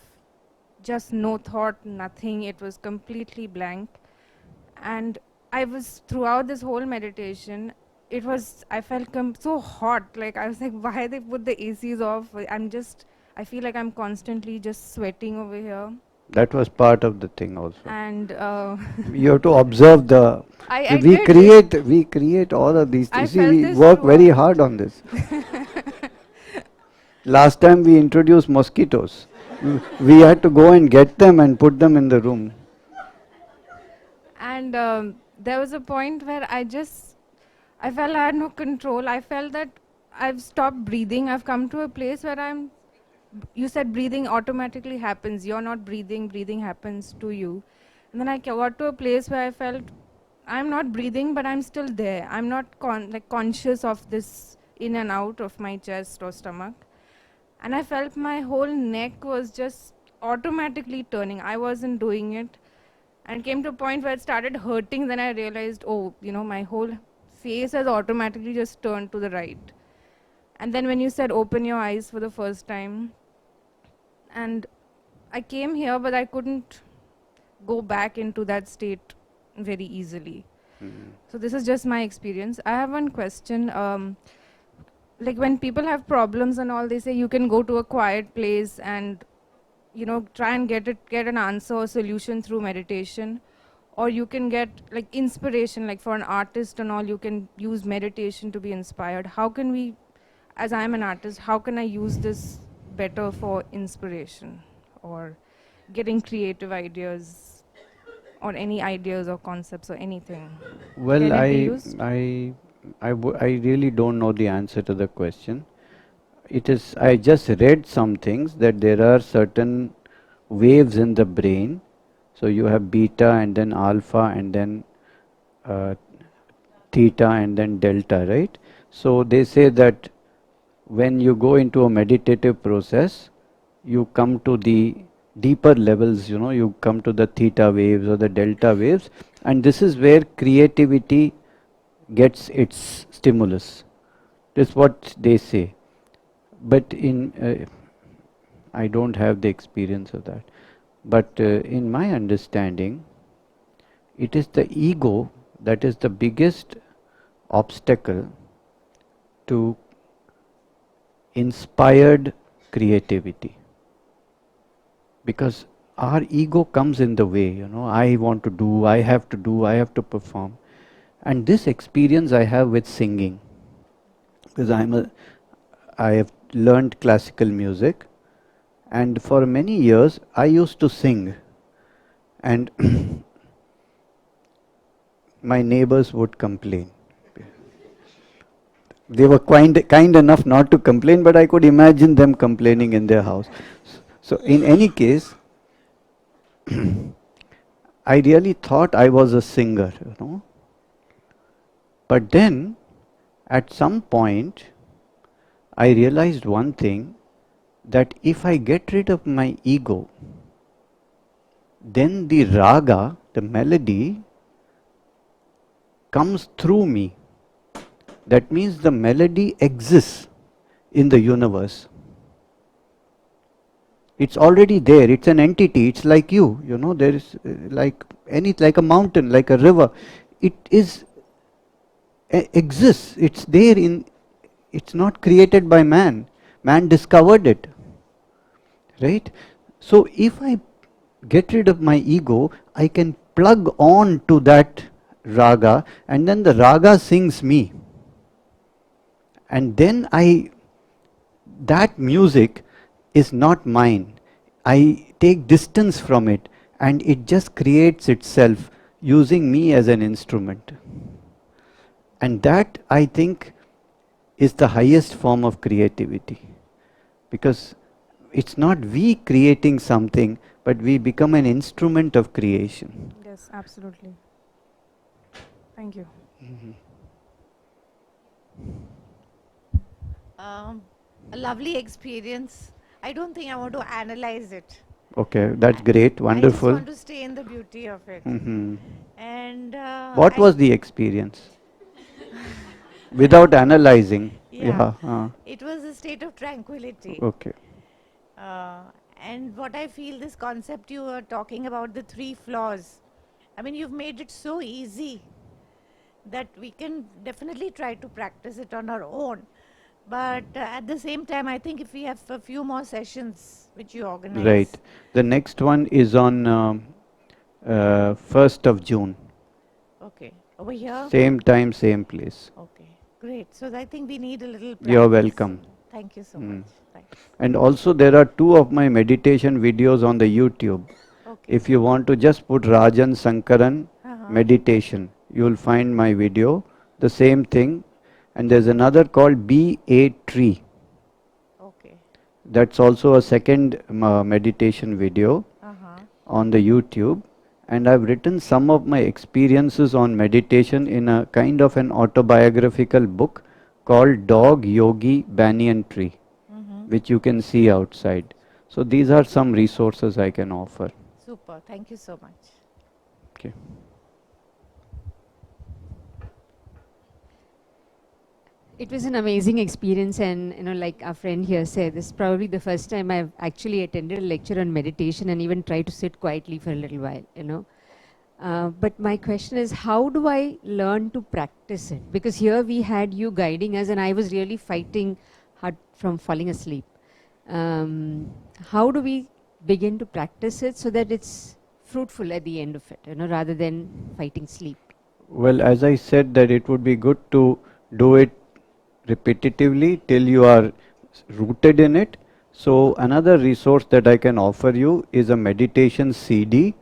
just no thought, nothing. It was completely blank. And I was, throughout this whole meditation, I felt so hot. Like, I was like, why they put the ACs off? I feel like I'm constantly just sweating over here. That was part of the thing also. And You have to observe the. I we did create all of these I things. See, felt we this work very throughout. hard on this. Last time we introduced mosquitoes. We had to go and get them and put them in the room. And there was a point where I felt I had no control. I felt that I've stopped breathing. I've come to a place where you said breathing automatically happens. You're not breathing, breathing happens to you. And then I got to a place where I felt I'm not breathing, but I'm still there. I'm not conscious of this in and out of my chest or stomach. And I felt my whole neck was just automatically turning. I wasn't doing it. And it came to a point where it started hurting. Then I realized, oh, my whole face has automatically just turned to the right. And then when you said open your eyes for the first time, and I came here, but I couldn't go back into that state very easily. So this is just my experience. I have one question. Like when people have problems and all, they say you can go to a quiet place and try and get an answer or solution through meditation, or you can get like inspiration, like for an artist and all, you can use meditation to be inspired. How can we, as I'm an artist, how can I use this better for inspiration or getting creative ideas or any ideas or concepts or anything? Well, Can it be used? I really don't know the answer to the question. I just read some things that there are certain waves in the brain. So you have beta and then alpha and then uh, theta and then delta, right? So they say that when you go into a meditative process, you come to the deeper levels, you come to the theta waves or the delta waves, and this is where creativity gets its stimulus. This is what they say. But I don't have the experience of that. But in my understanding, it is the ego that is the biggest obstacle to inspired creativity, because our ego comes in the way. I want to do, I have to do, I have to perform. And this experience I have with singing, because I have learned classical music, and for many years I used to sing, and my neighbors would complain. They were kind enough not to complain, but I could imagine them complaining in their house. So in any case, I really thought I was a singer. But then, at some point, I realized one thing, that if I get rid of my ego, then the raga, the melody, comes through me. That means the melody exists in the universe. It's already there. It's an entity. It's like you. There is like a mountain, like a river. It exists. It's there it's not created by man. Man discovered it. Right? So if I get rid of my ego, I can plug on to that raga, and then the raga sings me. And then that music is not mine. I take distance from it, and it just creates itself using me as an instrument. And that, I think, is the highest form of creativity. Because it's not we creating something, but we become an instrument of creation. Yes, absolutely. Thank you. A lovely experience. I don't think I want to analyze it. Okay, that's great, wonderful. I just want to stay in the beauty of it. And what was the experience? Without analyzing. Yeah. It was a state of tranquility. Okay. And what I feel, this concept you were talking about, the 3 flaws, I mean, you've made it so easy that we can definitely try to practice it on our own. But at the same time, I think if we have a few more sessions which you organize. Right. The next one is on 1st of June. Okay. Over here? Same time, same place. Okay. Great. So I think we need a little practice. You're welcome. Thank you so Mm. much. Thanks. And also there are 2 of my meditation videos on the YouTube. Okay. If you want to just put Rajan Sankaran Uh-huh. meditation, you will find my video, the same thing. And there's another called Be a Tree. Okay. That's also a second meditation video Uh-huh. on the YouTube. And I've written some of my experiences on meditation in a kind of an autobiographical book called Dog Yogi Banyan Tree, Mm-hmm. which you can see outside. So these are some resources I can offer. Super. Thank you so much. Okay. It was an amazing experience, and like our friend here said, this is probably the first time I've actually attended a lecture on meditation and even tried to sit quietly for a little while. But my question is, how do I learn to practice it? Because here we had you guiding us, and I was really fighting hard from falling asleep. How do we begin to practice it so that it's fruitful at the end of it, rather than fighting sleep? Well, as I said, that it would be good to do it repetitively till you are rooted in it. So another resource that I can offer you is a meditation CD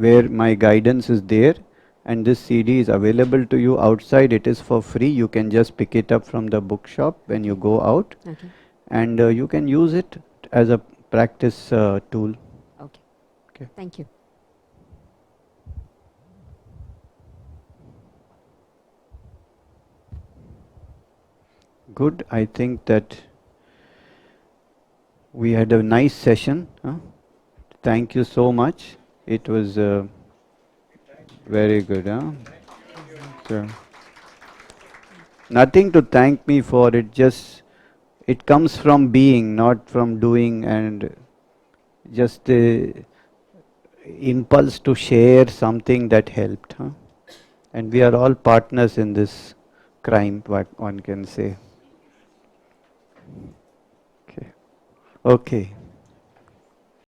where my guidance is there, and this CD is available to you outside. It is for free. You can just pick it up from the bookshop when you go out, Okay. and you can use it as a practice tool. Okay. Okay. Thank you. Good. I think that we had a nice session. Thank you so much. It was very good. So, nothing to thank me for. It comes from being, not from doing, and just the impulse to share something that helped. And we are all partners in this crime, what one can say. Okay. Okay.